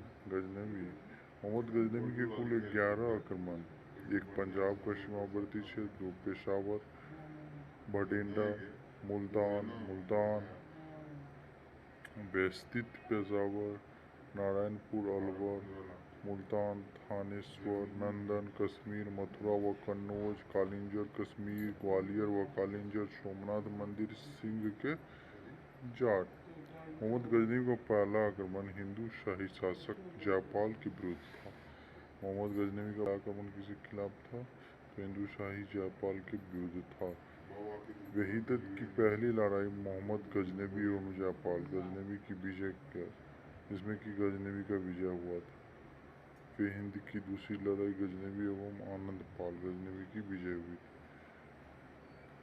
मोहम्मद गजनवी के कुल 11 आक्रमण, एक पंजाब का सीमावर्ती क्षेत्र, 2 पेशावर, भटिंडा, मुल्तान, बेस्तित पेशावर, नारायणपुर अलवर, मुल्तान, थानेश्वर, नंदन, कश्मीर, मथुरा व कन्नौज, कालिंजर, कश्मीर, ग्वालियर व कालिंजर, सोमनाथ मंदिर, सिंह के जाट। मोहम्मद गजनी का पहला आक्रमण हिंदू शाही शासक जयपाल के विरुद्ध था। मोहम्मद गजनवी का आक्रमण किसके खिलाफ था? तो हिंदू शाही जयपाल के विरुद्ध था। वहीदत की पहली लड़ाई मोहम्मद गजनवी एवं जयपाल गजनवी की विजय का, जिसमें कि गजनवी का विजय हुआ था। फिर हिंद की दूसरी लड़ाई गजनवी एवं आनंदपाल गजनवी की विजय हुई थी।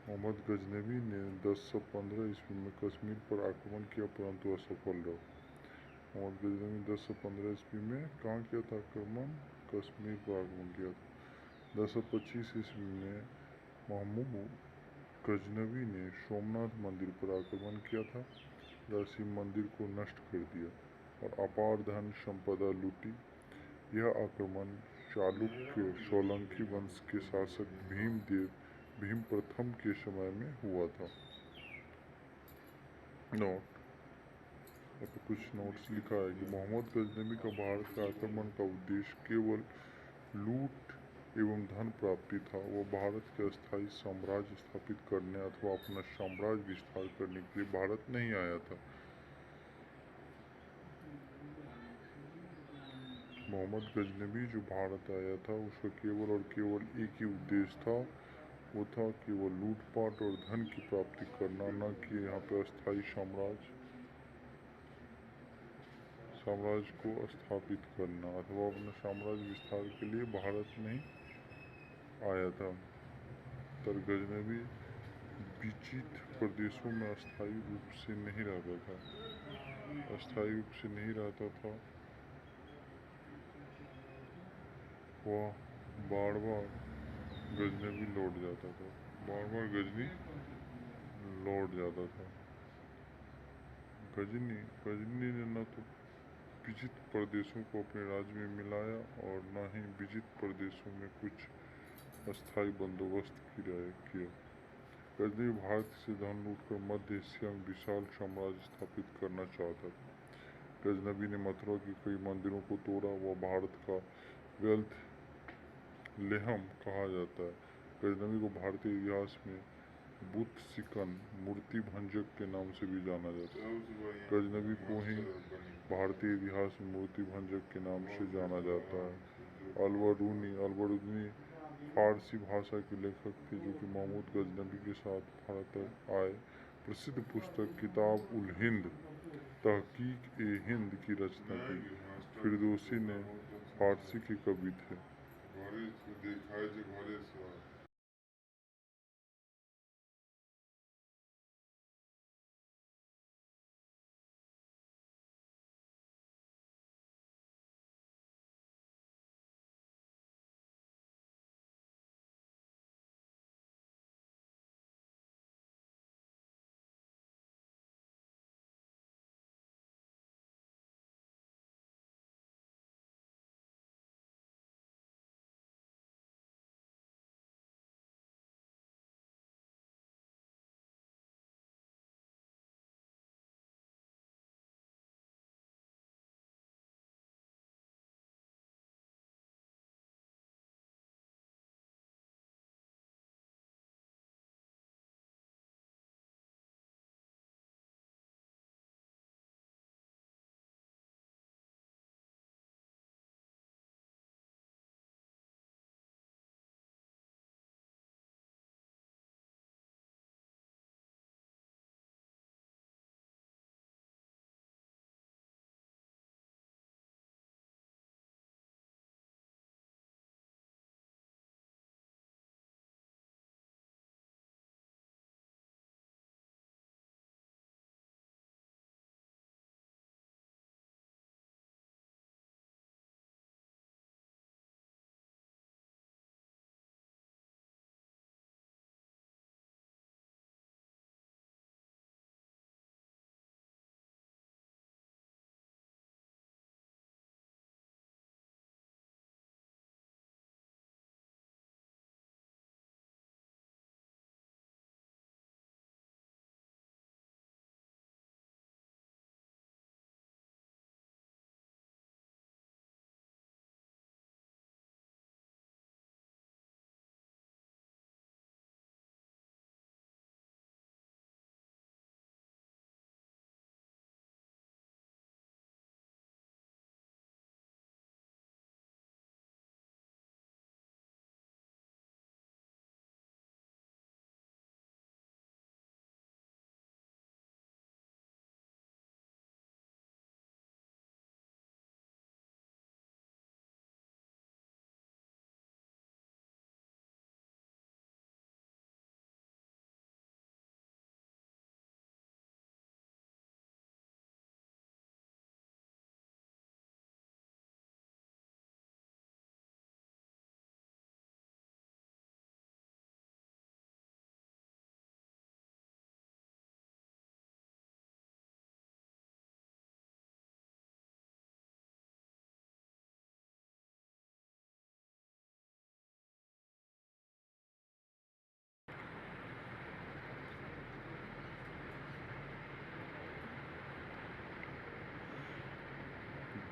मोहम्मद गजनवी ने 1015 ईस्वी में कश्मीर पर आक्रमण किया, परंतु असफल रहा। मोहम्मद गजनवी 1015 ईस्वी में कहाँ किया था आक्रमण? कश्मीर पर आक्रमण किया था। 1025 ईस्वी में मोहम्मद गजनवी ने सोमनाथ मंदिर पर आक्रमण किया था, शिव मंदिर को नष्ट कर दिया और अपार धन संपदा लूटी। यह आक्रमण चालुक्य सोलंकी वंश के शासक भीम प्रथम के समय में हुआ था। नोट, यहाँ पे कुछ नोट्स लिखा है कि मोहम्मद गजनवी का भारत का आक्रमण का उद्देश्य केवल लूट एवं धन प्राप्ति था। वह भारत के अस्थायी साम्राज्य स्थापित करने अथवा अपना साम्राज्य विस्तार करने के लिए भारत नहीं आया था। मोहम्मद गजनवी जो भारत आया था उसका केवल और केवल एक ही उद्देश्य था, वो था केवल लूटपाट और धन की प्राप्ति करना, न कि यहाँ पे अस्थायी साम्राज्य को स्थापित करना अथवा अपने साम्राज्य विस्तार के लिए भारत नहीं आया था। तर गजनवी विचित प्रदेशों में अस्थायी रूप से नहीं रहता था, वह बार बार गजनवी लौट जाता था, गजनी ने न तो विजित प्रदेशों को अपने राज्य में मिलाया और न ही विजित प्रदेशों में कुछ अस्थायी बंदोबस्त किया। गजनी भारत से धन लूटकर मध्य एशिया में विशाल साम्राज्य स्थापित करना चाहता था। गजनवी ने मथुरा के कई मंदिरों को तोड़ा। वह भारत का वेल्थ लेहम कहा जाता है। गजनवी को भारतीय इतिहास में बुत सिकन मूर्ति भंजक के नाम से भी जाना जाता है। गजनवी को ही भारतीय इतिहास में मूर्ति भंजक के नाम से जाना जाता है। अलबरूनी फारसी भाषा के लेखक थे जो कि महमूद गजनवी के साथ भारत आए। प्रसिद्ध पुस्तक किताब उल हिंद तहकीक ए हिंद की रचना की। फिरदौसी ने फारसी के कवि थे।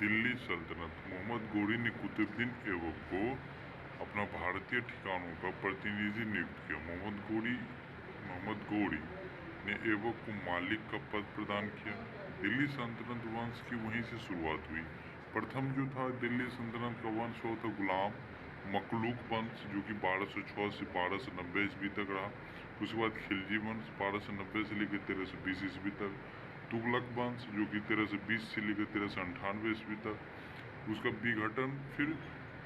दिल्ली सल्तनत। मोहम्मद गोरी ने कुतुबुद्दीन ऐबक को अपना भारतीय ठिकानों का प्रतिनिधि नियुक्त किया। मोहम्मद गोरी ने ऐबक को मालिक का पद प्रदान किया। दिल्ली सल्तनत वंश की वहीं से शुरुआत हुई। प्रथम जो था दिल्ली सल्तनत का वंश वो था गुलाम मखलूक वंश, जो कि 1206 से 1290 ईस्वी तक रहा। उसके बाद खिलजी वंश 1290 से लेकर 1320 ईस्वी तक। तुगलक वंश जो कि 1320 से लेकर 1398 ईस्वी तक। उसका विघटन फिर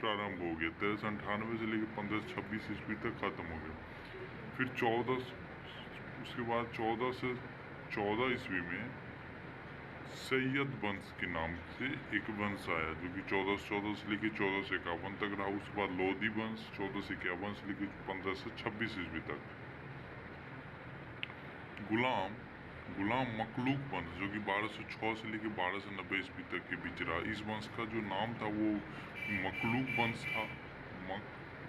प्रारंभ हो गया 1398 से लेकर 1526 ईस्वी तक खत्म हो गया। फिर उसके बाद 14 से 14 ईस्वी में सैयद वंश के नाम से एक वंश आया, जो कि 1414 से लेकर 1451 तक रहा। उसके बाद लोधी वंश 1451 से लेकर 1526 ईस्वी तक। गुलाम मखलूक वंश जो कि 1206 से लेकर 1290 ईस्वी तक के बीच रहा। इस वंश का जो नाम था वो मखलूक वंश था।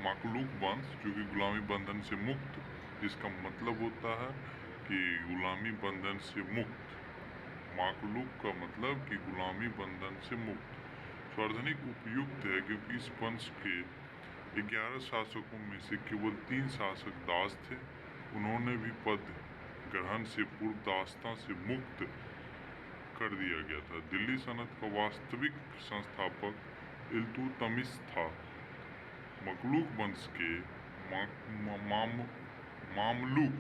मखलूक वंश जो कि गुलामी बंधन से मुक्त, जिसका मतलब होता है कि गुलामी बंधन से मुक्त। मखलूक का मतलब कि गुलामी बंधन से मुक्त। सार्वजनिक उपयुक्त है क्योंकि इस वंश के 11 शासकों में से केवल 3 शासक दास थे। उन्होंने भी पद ग्रहण से पूर्व दासता से मुक्त कर दिया गया था। दिल्ली सल्तनत का वास्तविक संस्थापक इल्तुतमिश था। मखलूक वंश के मामलुक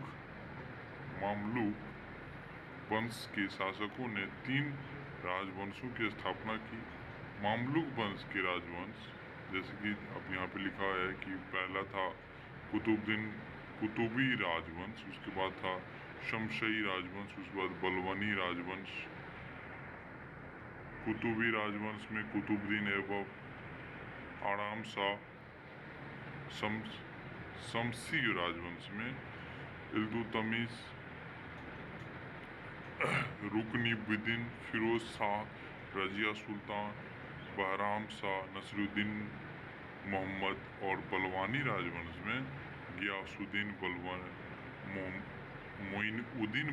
वंश के शासकों ने 3 राजवंशों की स्थापना की। मामलुक वंश के राजवंश, जैसे कि अब यहाँ पे लिखा है कि पहला था कुतुबी राजवंश, उसके बाद था शमशई राजवंश, उसके बाद बलवनी राजवंश। कुतुबी राजवंश में कुतुबुद्दीन ऐबक, आराम शाह। शमसी राजवंश में इल्तुतमिश, रुकनुद्दीन, फिरोज शाह, रजिया सुल्तान, बहराम शाह, नसीरुद्दीन मोहम्मद। और बलवानी राजवंश में गियासुद्दीन मोइनुद्दीन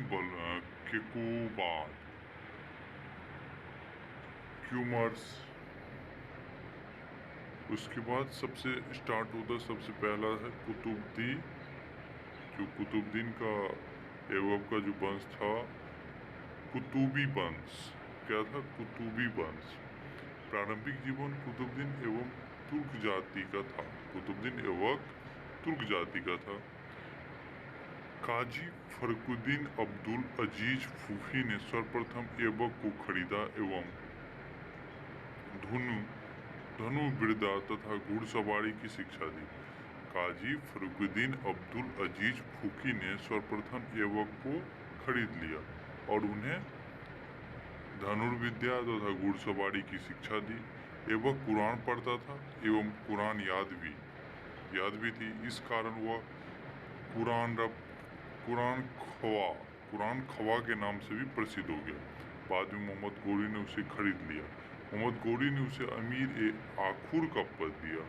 क्यूमर्स। उसके बाद सबसे स्टार्ट होता, सबसे पहला है कुतुबुद्दीन का ऐबक का जो वंश था, कुतुबी वंश। क्या था? कुतुबी वंश। प्रारंभिक जीवन कुतुबुद्दीन एवं तुर्क जाति का था। कुतुबुद्दीन ऐबक तुर्क जाति का था। काजी फखरुद्दीन अब्दुल अजीज फूफी ने सर्वप्रथम ऐबक को खरीदा एवं धनुर्विद्या तथा घुड़सवारी की शिक्षा दी। काजी फखरुद्दीन अब्दुल अजीज फूफी ने सर्वप्रथम ऐबक को खरीद लिया और उन्हें धनुर्विद्या तथा घुड़सवारी की शिक्षा दी। ऐबक कुरान पढ़ता था एवं कुरान याद भी थी। इस कारण वह कुरान खवा के नाम से भी प्रसिद्ध हो गया। बाद में मोहम्मद गोरी ने उसे खरीद लिया। मोहम्मद गोरी ने उसे अमीर-ए-आखुर का पद दिया।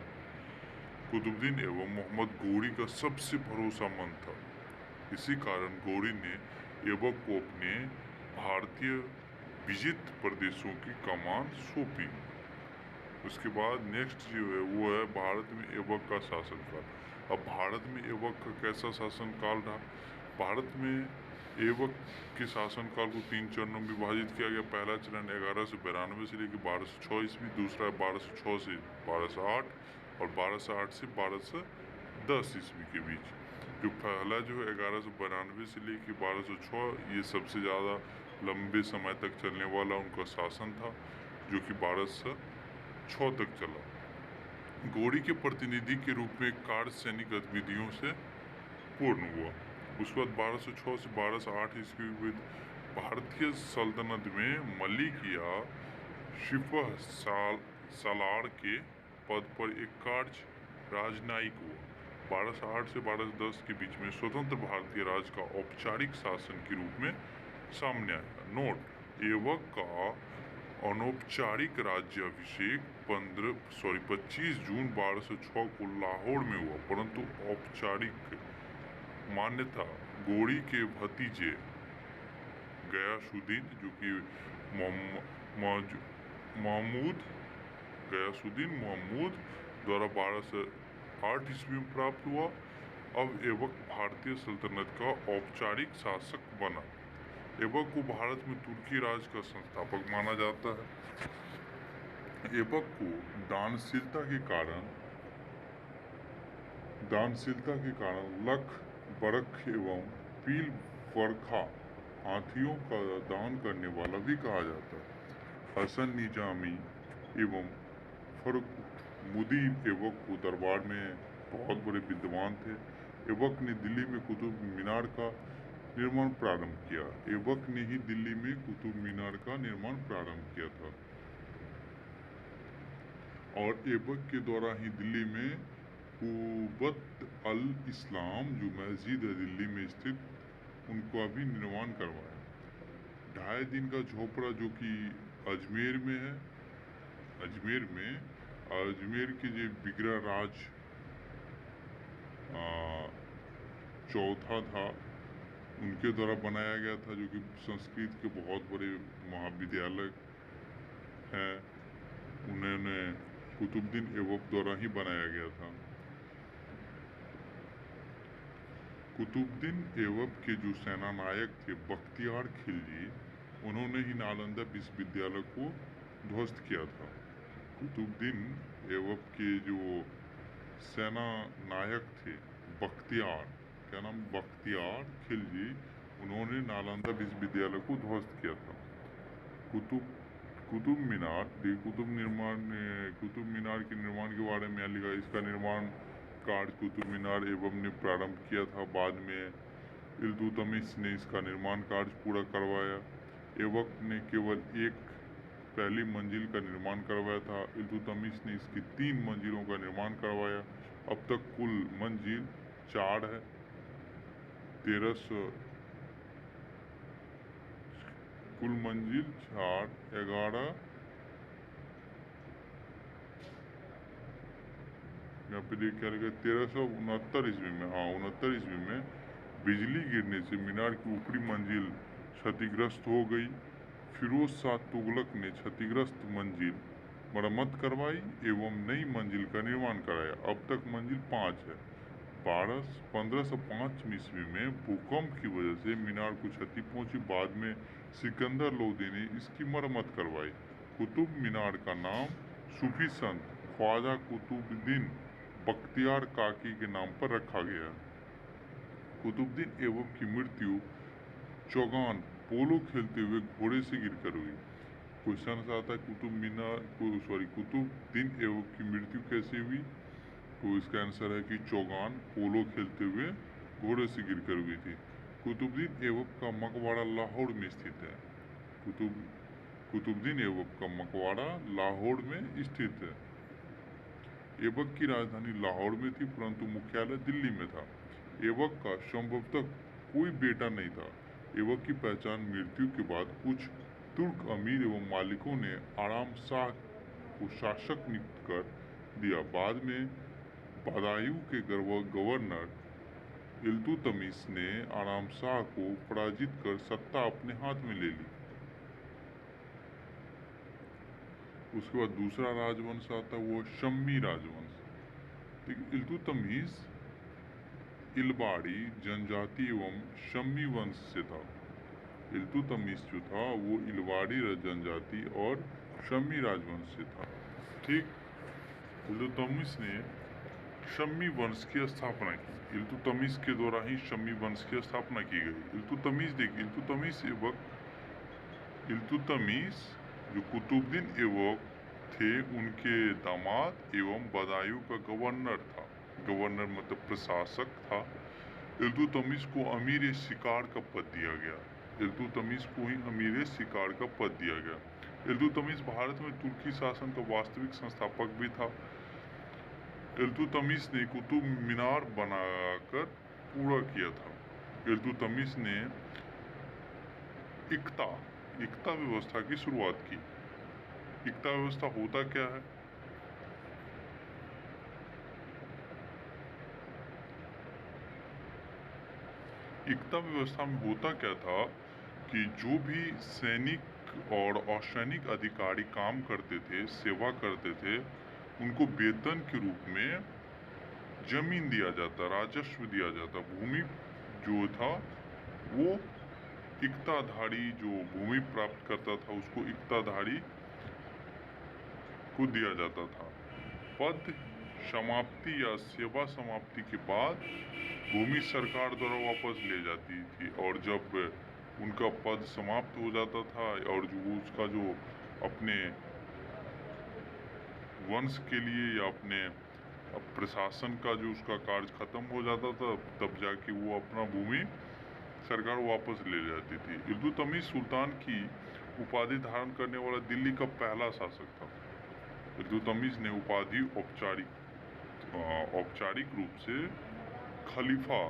कुतुबुद्दीन एवं मोहम्मद गोरी का सबसे भरोसेमंद था। इसी कारण गोरी ने ऐबक को अपने भारतीय विजित प्रदेशों की कमान सौंपी। उसके बाद नेक्स्ट जो है वो है भारत में ऐबक का शासनकाल। अब भारत में ऐबक का कैसा शासनकाल रहा? भारत में ऐबक के शासनकाल को 3 चरणों में विभाजित किया गया। पहला चरण 1192 से लेकर 1206 ईस्वी, दूसरा 1206 से 1208 और 1208 से 1210 ईस्वी के बीच। जो पहला जो है 1192 से लेकर 1206, ये सबसे ज़्यादा लंबे समय तक चलने वाला उनका शासन था, जो कि 1206 तक चला। गोरी के प्रतिनिधि के रूप में कार्य सैनिक गतिविधियों से पूर्ण हुआ। उसके बाद 1206 से 1208 ईस्वी में भारतीय सल्तनत में मलिक या सिपह सालार के पद पर एक कार्य राजनयिक हुआ। 1208 से 1210 के बीच में स्वतंत्र भारतीय राज्य का औपचारिक शासन के रूप में सामने आया। नोट: ऐबक का अनौपचारिक राज्याभिषेक 25 जून 1206 को लाहौर में हुआ, परंतु औपचारिक मान्यता गोरी के भतीजे गयासुद्दीन, जो कि गयासुद्दीन महमूद द्वारा 1208 ईस्वी में प्राप्त हुआ। अब ऐबक भारतीय सल्तनत का औपचारिक शासक बना। ऐबक को भारत में तुर्की राज का संस्थापक माना जाता है। ऐबक को दानशीलता के कारण लख, बरख एवं पील वर्खा हाथियों का दान करने वाला भी कहा जाता है। हसन निजामी एवं फरुख ऐबक को दरबार में बहुत बड़े विद्वान थे। ऐबक ने दिल्ली में कुतुब मीनार का निर्माण प्रारंभ किया। ऐबक ने ही दिल्ली में कुतुब मीनार का निर्माण प्रारंभ किया था और ऐबक के द्वारा ही दिल्ली में कुबत अल इस्लाम जो मस्जिद है दिल्ली में स्थित, उनका भी निर्माण करवाया। 2.5 दिन का झोपड़ा जो कि अजमेर में है, अजमेर के जो बिगड़ा राज चौथा था, उनके द्वारा बनाया गया था, जो कि संस्कृत के बहुत बड़े महाविद्यालय हैं, उन्होंने कुतुबुद्दीन ऐबक द्वारा ही बनाया गया था। कुतुबुद्दीन ऐबक के जो सेना नायक थे बख्तियार खिलजी, उन्होंने ही नालंदा विश्वविद्यालय को ध्वस्त किया था। कुतुबुद्दीन ऐबक के जो सेना नायक थे बख्तियार खिलजी, उन्होंने नालंदा विश्वविद्यालय को ध्वस्त किया था। कुतुब मीनार के निर्माण के बारे में लिखा। इसका निर्माण कार्य कुतुब मीनार ऐबक ने प्रारंभ किया था। बाद में इल्तुतमिश ने इसका निर्माण कार्य पूरा करवाया। ऐबक ने केवल एक पहली मंजिल का निर्माण करवाया था। इल्तुतमिश ने इसकी 3 मंजिलों का निर्माण करवाया। अब तक कुल मंजिल 4 है। 11 यहाँ पे देख क्या लगा 1369 ईस्वी में, 69 ईस्वी में बिजली गिरने से मीनार की ऊपरी मंजिल क्षतिग्रस्त हो गई। फिरोज शाह तुगलक ने क्षतिग्रस्त मंजिल मरम्मत करवाई एवं नई मंजिल का निर्माण कराया। अब तक मंजिल 5 है। 1505 ईस्वी में भूकंप की वजह से मीनार को क्षति पहुंची। बाद में सिकंदर लोदी ने इसकी मरम्मत करवाई। कुतुब मीनार का नाम सूफी संत ख्वाजा कुतुबुद्दीन बख्तियार काकी के नाम पर रखा गया। कुतुबुद्दीन ऐबक की मृत्यु चौगान पोलो खेलते हुए घोड़े से गिरकर हुई। क्वेश्चन आता है कुतुबुद्दीन ऐबक की मृत्यु कैसे हुई, तो इसका आंसर है कि चौगान पोलो खेलते हुए घोड़े से गिरकर हुई थी। कुतुबुद्दीन ऐबक का मकबरा लाहौर में स्थित है। कुतुबुद्दीन ऐबक का मकबरा लाहौर में स्थित है। ऐबक की राजधानी लाहौर में थी, परंतु मुख्यालय दिल्ली में था। ऐबक का संभवतः कोई बेटा नहीं था। ऐबक की पहचान मृत्यु के बाद कुछ तुर्क अमीर एवं मालिकों ने आराम शाह को शासक नियुक्त कर दिया। बाद में बदायूं के गवर्नर इल्तुतमिश ने आराम शाह को पराजित कर सत्ता अपने हाथ में ले ली। उसके बाद दूसरा राजवंश आता है, वो शम्मी राजवंश। इल्तुतमिश इलबाड़ी जनजाति एवं शम्मी वंश से था। इल्तुतमिश जो था वो इलबाड़ी जनजाति और शम्मी राजवंश से था। ठीक, इल्तुतमिश ने शम्मी वंश की स्थापना की। इल्तुतमिश के द्वारा ही शम्मी वंश की स्थापना की गई। इल्तुतमिश जो कुतुबुद्दीन ऐबक थे उनके दामाद एवं बदायूं का गवर्नर था। गवर्नर मतलब प्रशासक था। इल्तुतमिश को अमीर शिकार का पद दिया गया। इल्तुतमिश भारत में तुर्की शासन का वास्तविक संस्थापक भी था। इल्तुतमिश ने कुतुब मीनार बनाकर पूरा किया था। इल्तुतमिश ने इक्ता व्यवस्था की शुरुआत की। इक्ता व्यवस्था होता क्या है? इक्ता व्यवस्था में होता क्या था कि जो भी सैनिक और असैनिक अधिकारी काम करते थे, सेवा करते थे, उनको वेतन के रूप में जमीन दिया जाता, राजस्व दिया जाता। भूमि जो था वो इक्ताधारी, जो भूमि प्राप्त करता था उसको इक्ताधारी को दिया जाता था। पद समाप्ति या सेवा समाप्ति के बाद भूमि सरकार द्वारा वापस ले जाती थी, और जब उनका पद समाप्त हो जाता था और जो उसका जो अपने वंश के लिए या अपने प्रशासन का जो उसका कार्य खत्म हो जाता था, तब जाके वो अपना भूमि सरकार वापस ले जाती थी। इल्तुतमिश सुल्तान की उपाधि धारण करने वाला दिल्ली का पहला शासक था। इल्तुतमिश ने उपाधि औपचारिक रूप से खलीफा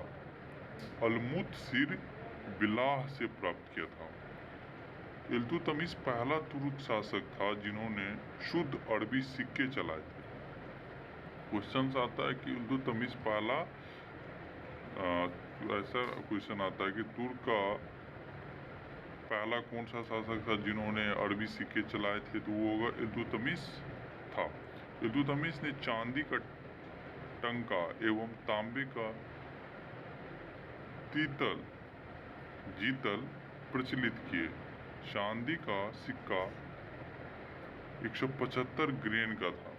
अल-मुत्सिर बिलाह से प्राप्त किया था। इल्तुतमिश पहला तुर्क शासक था जिन्होंने शुद्ध अरबी सिक्के चलाए थे। क्वेश्चन आता है कि इल्तुतमिश पहला ऐसा क्वेश्चन आता है कि तुर्क का पहला कौन सा शासक था जिन्होंने अरबी सिक्के चलाए थे, तो वो होगा इल्तुतमिश था। इल्तुतमिश ने चांदी का टंका एवं तांबे का जीतल प्रचलित किए। चांदी का सिक्का 175 ग्रेन का था।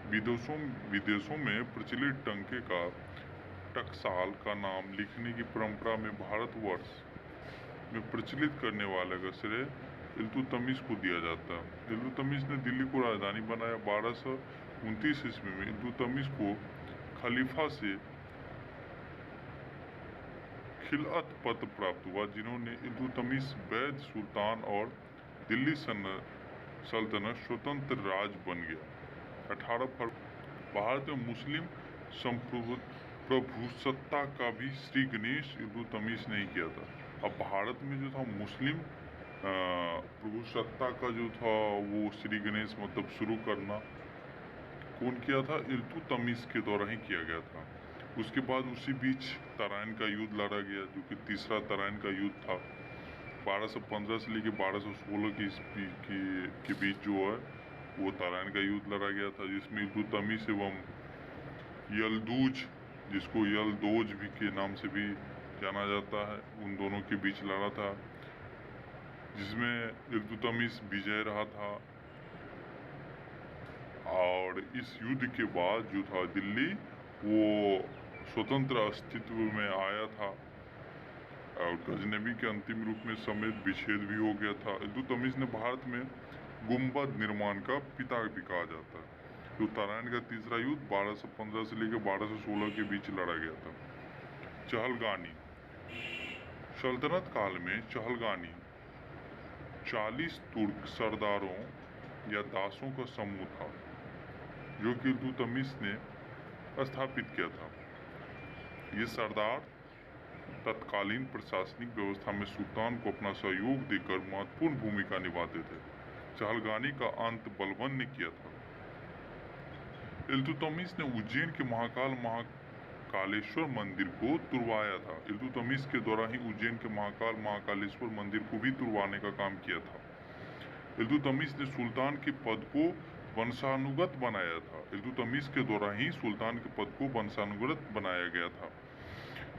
विदेशों में प्रचलित टंके का टकसाल का नाम लिखने की परंपरा में भारतवर्ष में प्रचलित करने वाले का श्रेय इल्तुतमिश को दिया जाता है। इल्तुतमिश ने दिल्ली को राजधानी बनाया। 1229 ईस्वी में इल्तुतमिश को खलीफा से खिलअत पत्र प्राप्त हुआ, जिन्होंने इल्तुतमिश वैध सुल्तान और दिल्ली सल्तनत स्वतंत्र राज बन गया। 18 फरवरी भारत में मुस्लिम संप्रभुसत्ता का भी श्री गणेश इल्तुतमिश ने ही किया था। अब भारत में जो था मुस्लिम प्रभुसत्ता का जो था वो श्री गणेश मतलब शुरू करना कौन किया था? इल्तुतमिश के द्वारा ही किया गया था। उसके बाद उसी बीच तराइन का युद्ध लड़ा गया, जो कि तीसरा तराइन का युद्ध था। 1215 से लेकर 1216 के बीच जो है वो तराइन का युद्ध लड़ा गया था, जिसमें इल्तुतमिश एवं यलदूज, जिसको यलदोज भी के नाम से भी जाना जाता है, उन दोनों के बीच लड़ा था, जिसमें इल्तुतमिश विजय रहा था। और इस युद्ध के बाद जो था दिल्ली वो स्वतंत्र अस्तित्व में आया था, और गजनबी के अंतिम रूप में समेत विच्छेद भी हो गया था। इल्तुतमिश ने भारत में गुम्बद निर्माण का पिता भी कहा जाता है। जो तराइन का तीसरा युद्ध 1215 से लेकर 1216 के बीच लड़ा गया था। चहलगानी सल्तनत काल में चहलगानी 40 तुर्क सरदारों या दासों का समूह था, जो कि इल्तुतमिश ने स्थापित किया था। ये सरदार तत्कालीन प्रशासनिक व्यवस्था में सुल्तान को अपना सहयोग देकर महत्वपूर्ण भूमिका निभाते थे। चहलगानी का अंत बलबन ने किया था। इल्तुतमिश ने उज्जैन के महाकालेश्वर मंदिर को तुड़वाया था। इल्तुतमिश के द्वारा ही उज्जैन के महाकालेश्वर मंदिर को भी तुड़वाने का काम किया था। इल्तुतमिश ने सुल्तान के पद को वंशानुगत बनाया था। इल्तुतमिश के द्वारा ही सुल्तान के पद को वंशानुगत बनाया गया था।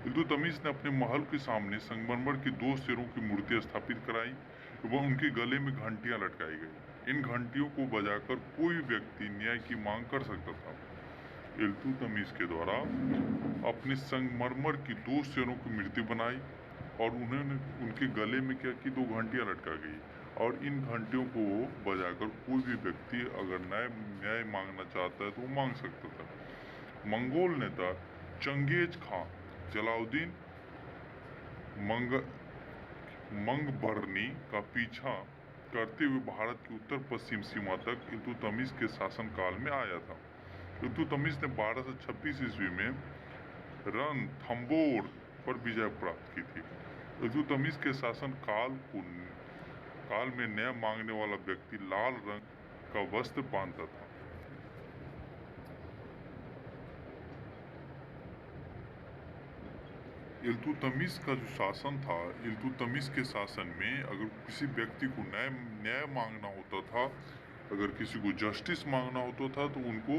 इल्तुतमिश ने अपने महल के सामने संगमरमर की 2 शेरों की मूर्ति स्थापित कराई एवं उनके गले में घंटियां लटकाई गई। इन घंटियों को बजाकर कोई व्यक्ति न्याय की मांग कर सकता था। इल्तुतमिश के द्वारा अपने संगमरमर की 2 शेरों की मूर्ति बनाई और उन्होंने उनके गले में क्या की 2 घंटियां लटका गई, और इन घंटियों को बजाकर कोई भी व्यक्ति अगर न्याय मांगना चाहता है तो वो मांग सकता था। मंगोल नेता चंगेज खां जलाउद्दीन मंगबरनी का पीछा करते हुए भारत की उत्तर पश्चिम सीमा तक इल्तुतमिश के शासनकाल में आया था। इल्तुतमिश ने 1226 ईस्वी में रणथंबोर पर विजय प्राप्त की थी। इल्तुतमिश के शासन काल में न्याय मांगने वाला व्यक्ति लाल रंग का वस्त्र पहनता था। इल्तुतमिश का जो शासन था, इल्तुतमिश के शासन में अगर किसी व्यक्ति को न्याय मांगना होता था, अगर किसी को जस्टिस मांगना होता था, तो उनको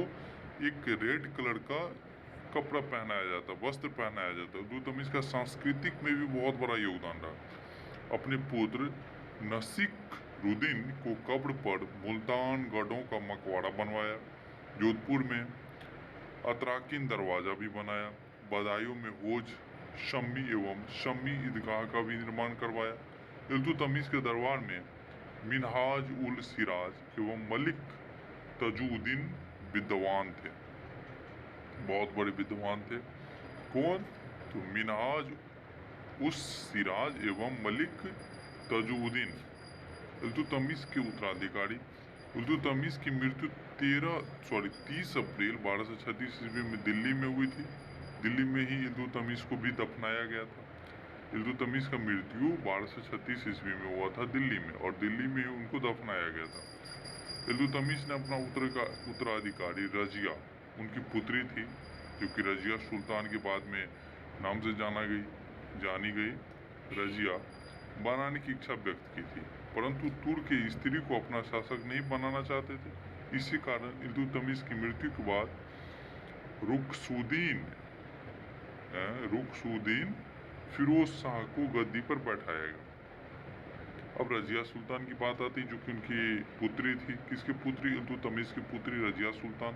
एक रेड कलर का कपड़ा पहनाया जाता, वस्त्र पहनाया जाता। इल्तुतमिश का सांस्कृतिक में भी बहुत बड़ा योगदान रहा। अपने पुत्र नसीरुद्दीन को कब्र पर मुल्तान गढ़ों का मकबरा बनवाया। जोधपुर में अतराकिन दरवाजा भी बनाया। बदायूं में होज शम्मी एवं शम्मी ईदगाह का भी निर्माण करवाया। इल्तुतमिश के दरबार में मिनहाज उल सिराज एवं मलिक तजुद्दीन विद्वान थे, बहुत बड़े विद्वान थे। कौन? तो मिनहाज उस सिराज एवं मलिक तजुद्दीन इल्तुतमिश के उत्तराधिकारी। इल्तुतमिश की मृत्यु 30 अप्रैल 1236 ईस्वी में दिल्ली में हुई थी। दिल्ली में ही इल्तुतमिश को भी दफनाया गया था। इल्तुतमिश का मृत्यु 1236 ईस्वी में हुआ था दिल्ली में, और दिल्ली में ही उनको दफनाया गया था। इल्तुतमिश ने अपना उत्तराधिकारी रजिया, उनकी पुत्री थी, जो कि रजिया सुल्तान के बाद में नाम से जानी गई, रजिया बनाने की इच्छा व्यक्त की थी, परंतु तुर्क की स्त्री को अपना शासक नहीं बनाना चाहते थे। इसी कारण इल्तुतमिश की मृत्यु के बाद रुकसुद्दीन फिरोज शाह को गद्दी पर बैठाया गया। अब रजिया सुल्तान की बात आती, जो कि उनकी पुत्री थी। किसकी पुत्री? इल्तुतमिश की पुत्री रजिया सुल्तान।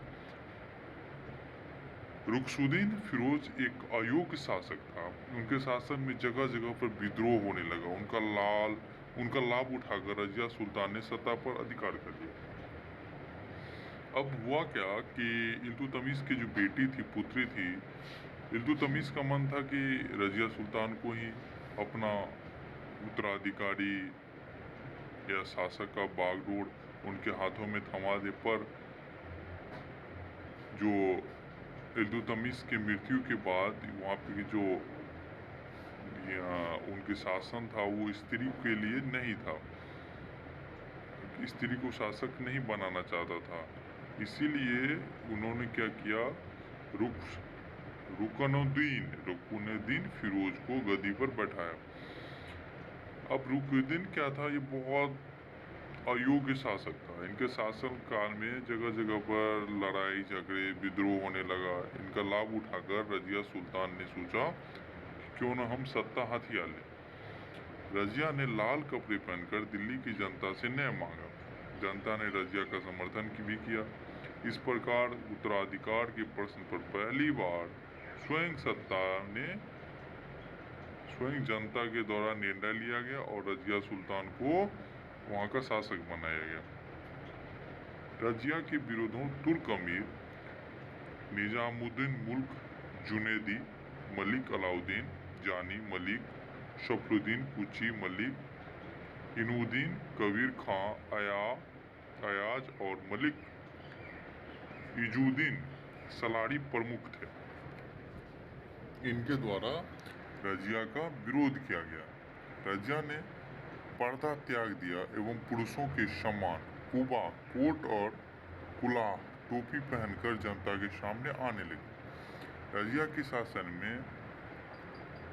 रुकसुद्दीन फिरोज एक अयोग्य शासक था। उनके शासन में जगह जगह पर विद्रोह होने लगा। उनका लाभ उठाकर रजिया सुल्तान ने सत्ता पर अधिकार कर लिया। अब हुआ क्या कि इल्तुतमिश की जो बेटी थी, पुत्री थी, इल्तुतमिश का मन था कि रजिया सुल्तान को ही अपना उत्तराधिकारी या शासक का बागडोर उनके हाथों में थमा दे, पर जो इल्तुतमिश की मृत्यु के बाद वहाँ पे जो उनके शासन था, वो स्त्री के लिए नहीं था। स्त्री को शासक नहीं बनाना चाहता था, इसीलिए उन्होंने क्या किया, रुकनुद्दीन फिरोज को गद्दी पर बैठाया। अब रुकनुद्दीन क्या था, ये बहुत अयोग्य शासक था। इनके शासन काल में जगह जगह पर लड़ाई झगड़े विद्रोह होने लगा। इनका लाभ उठाकर रजिया सुल्तान ने सोचा क्यों न हम सत्ता हथिया लें। रजिया ने लाल कपड़े पहनकर दिल्ली की जनता से न्याय मांगा। जनता ने रजिया का समर्थन भी किया। इस प्रकार उत्तराधिकार के प्रश्न पर पहली बार स्वयं जनता के द्वारा निर्णय लिया गया और रजिया सुल्तान को वहां का शासक बनाया गया। रजिया के विरोधों तुर्क अमीर निजामुद्दीन मुल्क जुनैदी, मलिक अलाउद्दीन जानी, मलिक शफरुद्दीन कुची, मलिक इनुद्दीन कबीर खां, अयाज और मलिक इजुद्दीन सलारी प्रमुख थे। इनके द्वारा रजिया का विरोध किया गया। रजिया ने पर्दा त्याग दिया एवं पुरुषों के समान कुबा, कोट और कुलाह टोपी पहनकर जनता के सामने आने लगे। रजिया के शासन में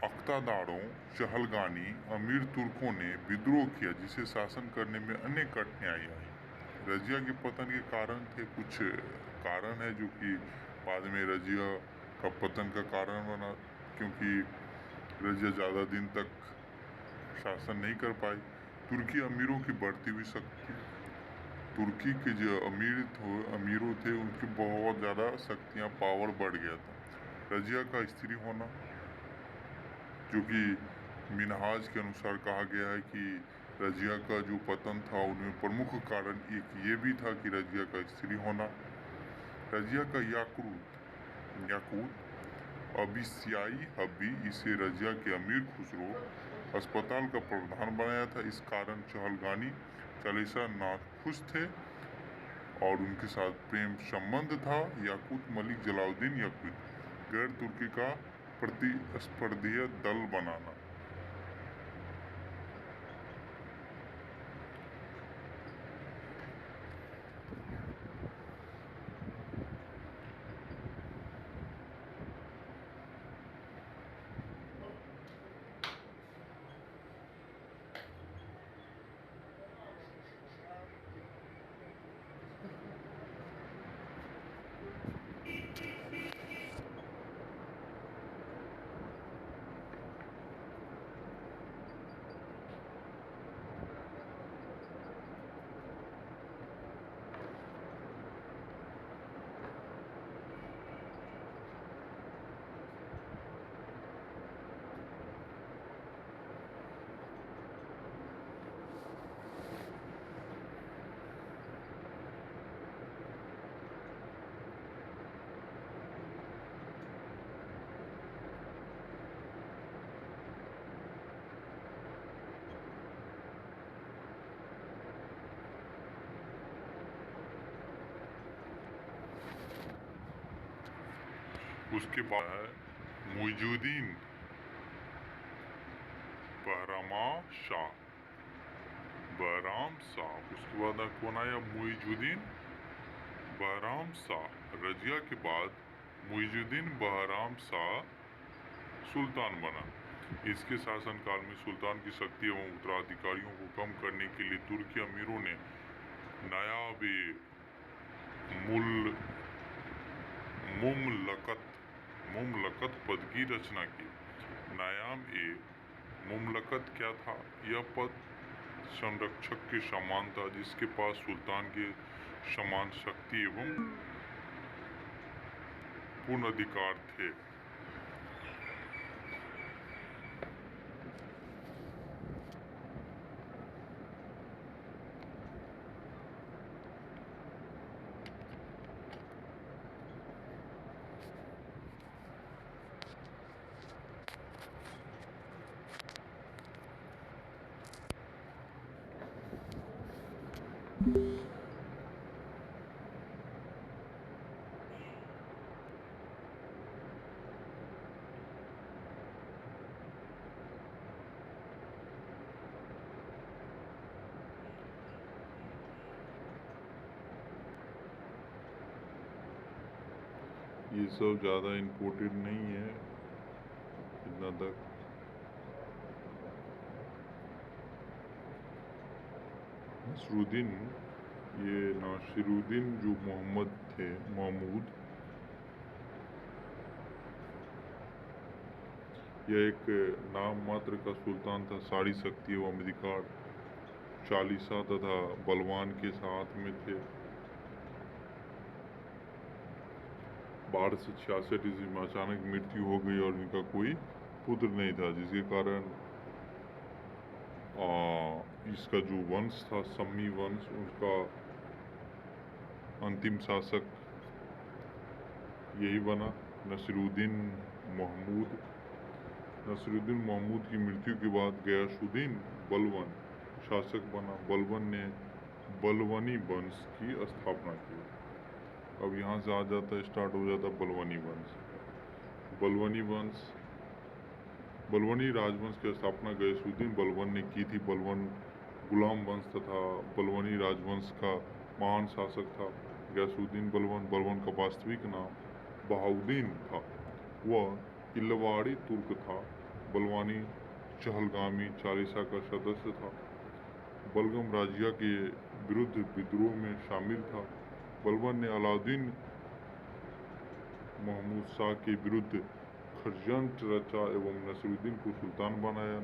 अख्तादारों, चहलगानी, अमीर तुर्कों ने विद्रोह किया, जिसे शासन करने में अनेक कठिनाई आई। रजिया के पतन के कारण थे, कुछ कारण है जो कि बाद में रजिया का पतन का कारण बना, क्योंकि रजिया ज़्यादा दिन तक शासन नहीं कर पाई। तुर्की अमीरों की बढ़ती हुई शक्ति, तुर्की के जो अमीरों थे उनकी बहुत ज़्यादा शक्तियाँ, पावर बढ़ गया था। रजिया का स्त्री होना, जो कि मिनहाज के अनुसार कहा गया है कि रजिया का जो पतन था उनमें प्रमुख कारण एक ये भी था कि रजिया का स्त्री होना। रजिया का याकूत अबिसियाई हब्बी, इसे रजिया के अमीर खुसरो अस्पताल का प्रधान बनाया था। इस कारण चहलगानी चालीसा नाखुश थे और उनके साथ प्रेम संबंध था। याकूत मलिक जलाउद्दीन याकूत, गैर तुर्की का प्रतिस्पर्धी दल बनाना। उसके बाद है मुइजुद्दीन बहराम शाह। उसके बाद कौन आया? मुइजुद्दीन बहराम शाह। रजिया के बाद मुइजुद्दीन बहराम शाह सुल्तान बना। इसके शासनकाल में सुल्तान की शक्ति एवं उत्तराधिकारियों को कम करने के लिए तुर्की अमीरों ने नायाब मुमलकत पद की रचना की। नायाब मुमलकत क्या था? यह पद संरक्षक के समान था, जिसके पास सुल्तान के समान शक्ति एवं पूर्ण अधिकार थे। ये सब ज़्यादा इम्पोर्टेंट नहीं है इतना तक। नसरुद्दीन, ये नासिरुद्दीन जो महमूद, यह एक नाम मात्र का सुल्तान था। सारी शक्ति एवं अधिकार चालीसा तथा बलवान के साथ में थे। 1266 ईस्वी में अचानक मृत्यु हो गई और इनका कोई पुत्र नहीं था, जिसके कारण इसका जो वंश था, सम्मी वंश, उसका अंतिम शासक यही बना, नसीरुद्दीन महमूद। नसीरुद्दीन महमूद की मृत्यु के बाद गयासुद्दीन बलवन शासक बना। बलवन ने बलवनी वंश की स्थापना की। अब यहाँ से आ जाता है, स्टार्ट हो जाता बलवनी वंश। बलवनी राजवंश की स्थापना गयासुद्दीन बलवन ने की थी। बलवन गुलाम वंश तथा बलवनी राजवंश का महान शासक था। गयासुद्दीन बलवन का वास्तविक नाम बहाउद्दीन था। वह इल्लवाड़ी तुर्क था। बलवानी चहलगामी चालीसा का सदस्य था। बलगम राजिया के विरुद्ध विद्रोह में शामिल था। बलवन ने अलाउद्दीन महमूद शाह के विरुद्ध षड्यंत्र रचा एवं नसीरुद्दीन को सुल्तान बनाया।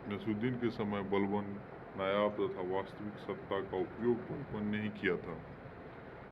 नसीरुद्दीन के समय बलवन नायाब तथा वास्तविक सत्ता का उपयोग बलवन ने ही किया था।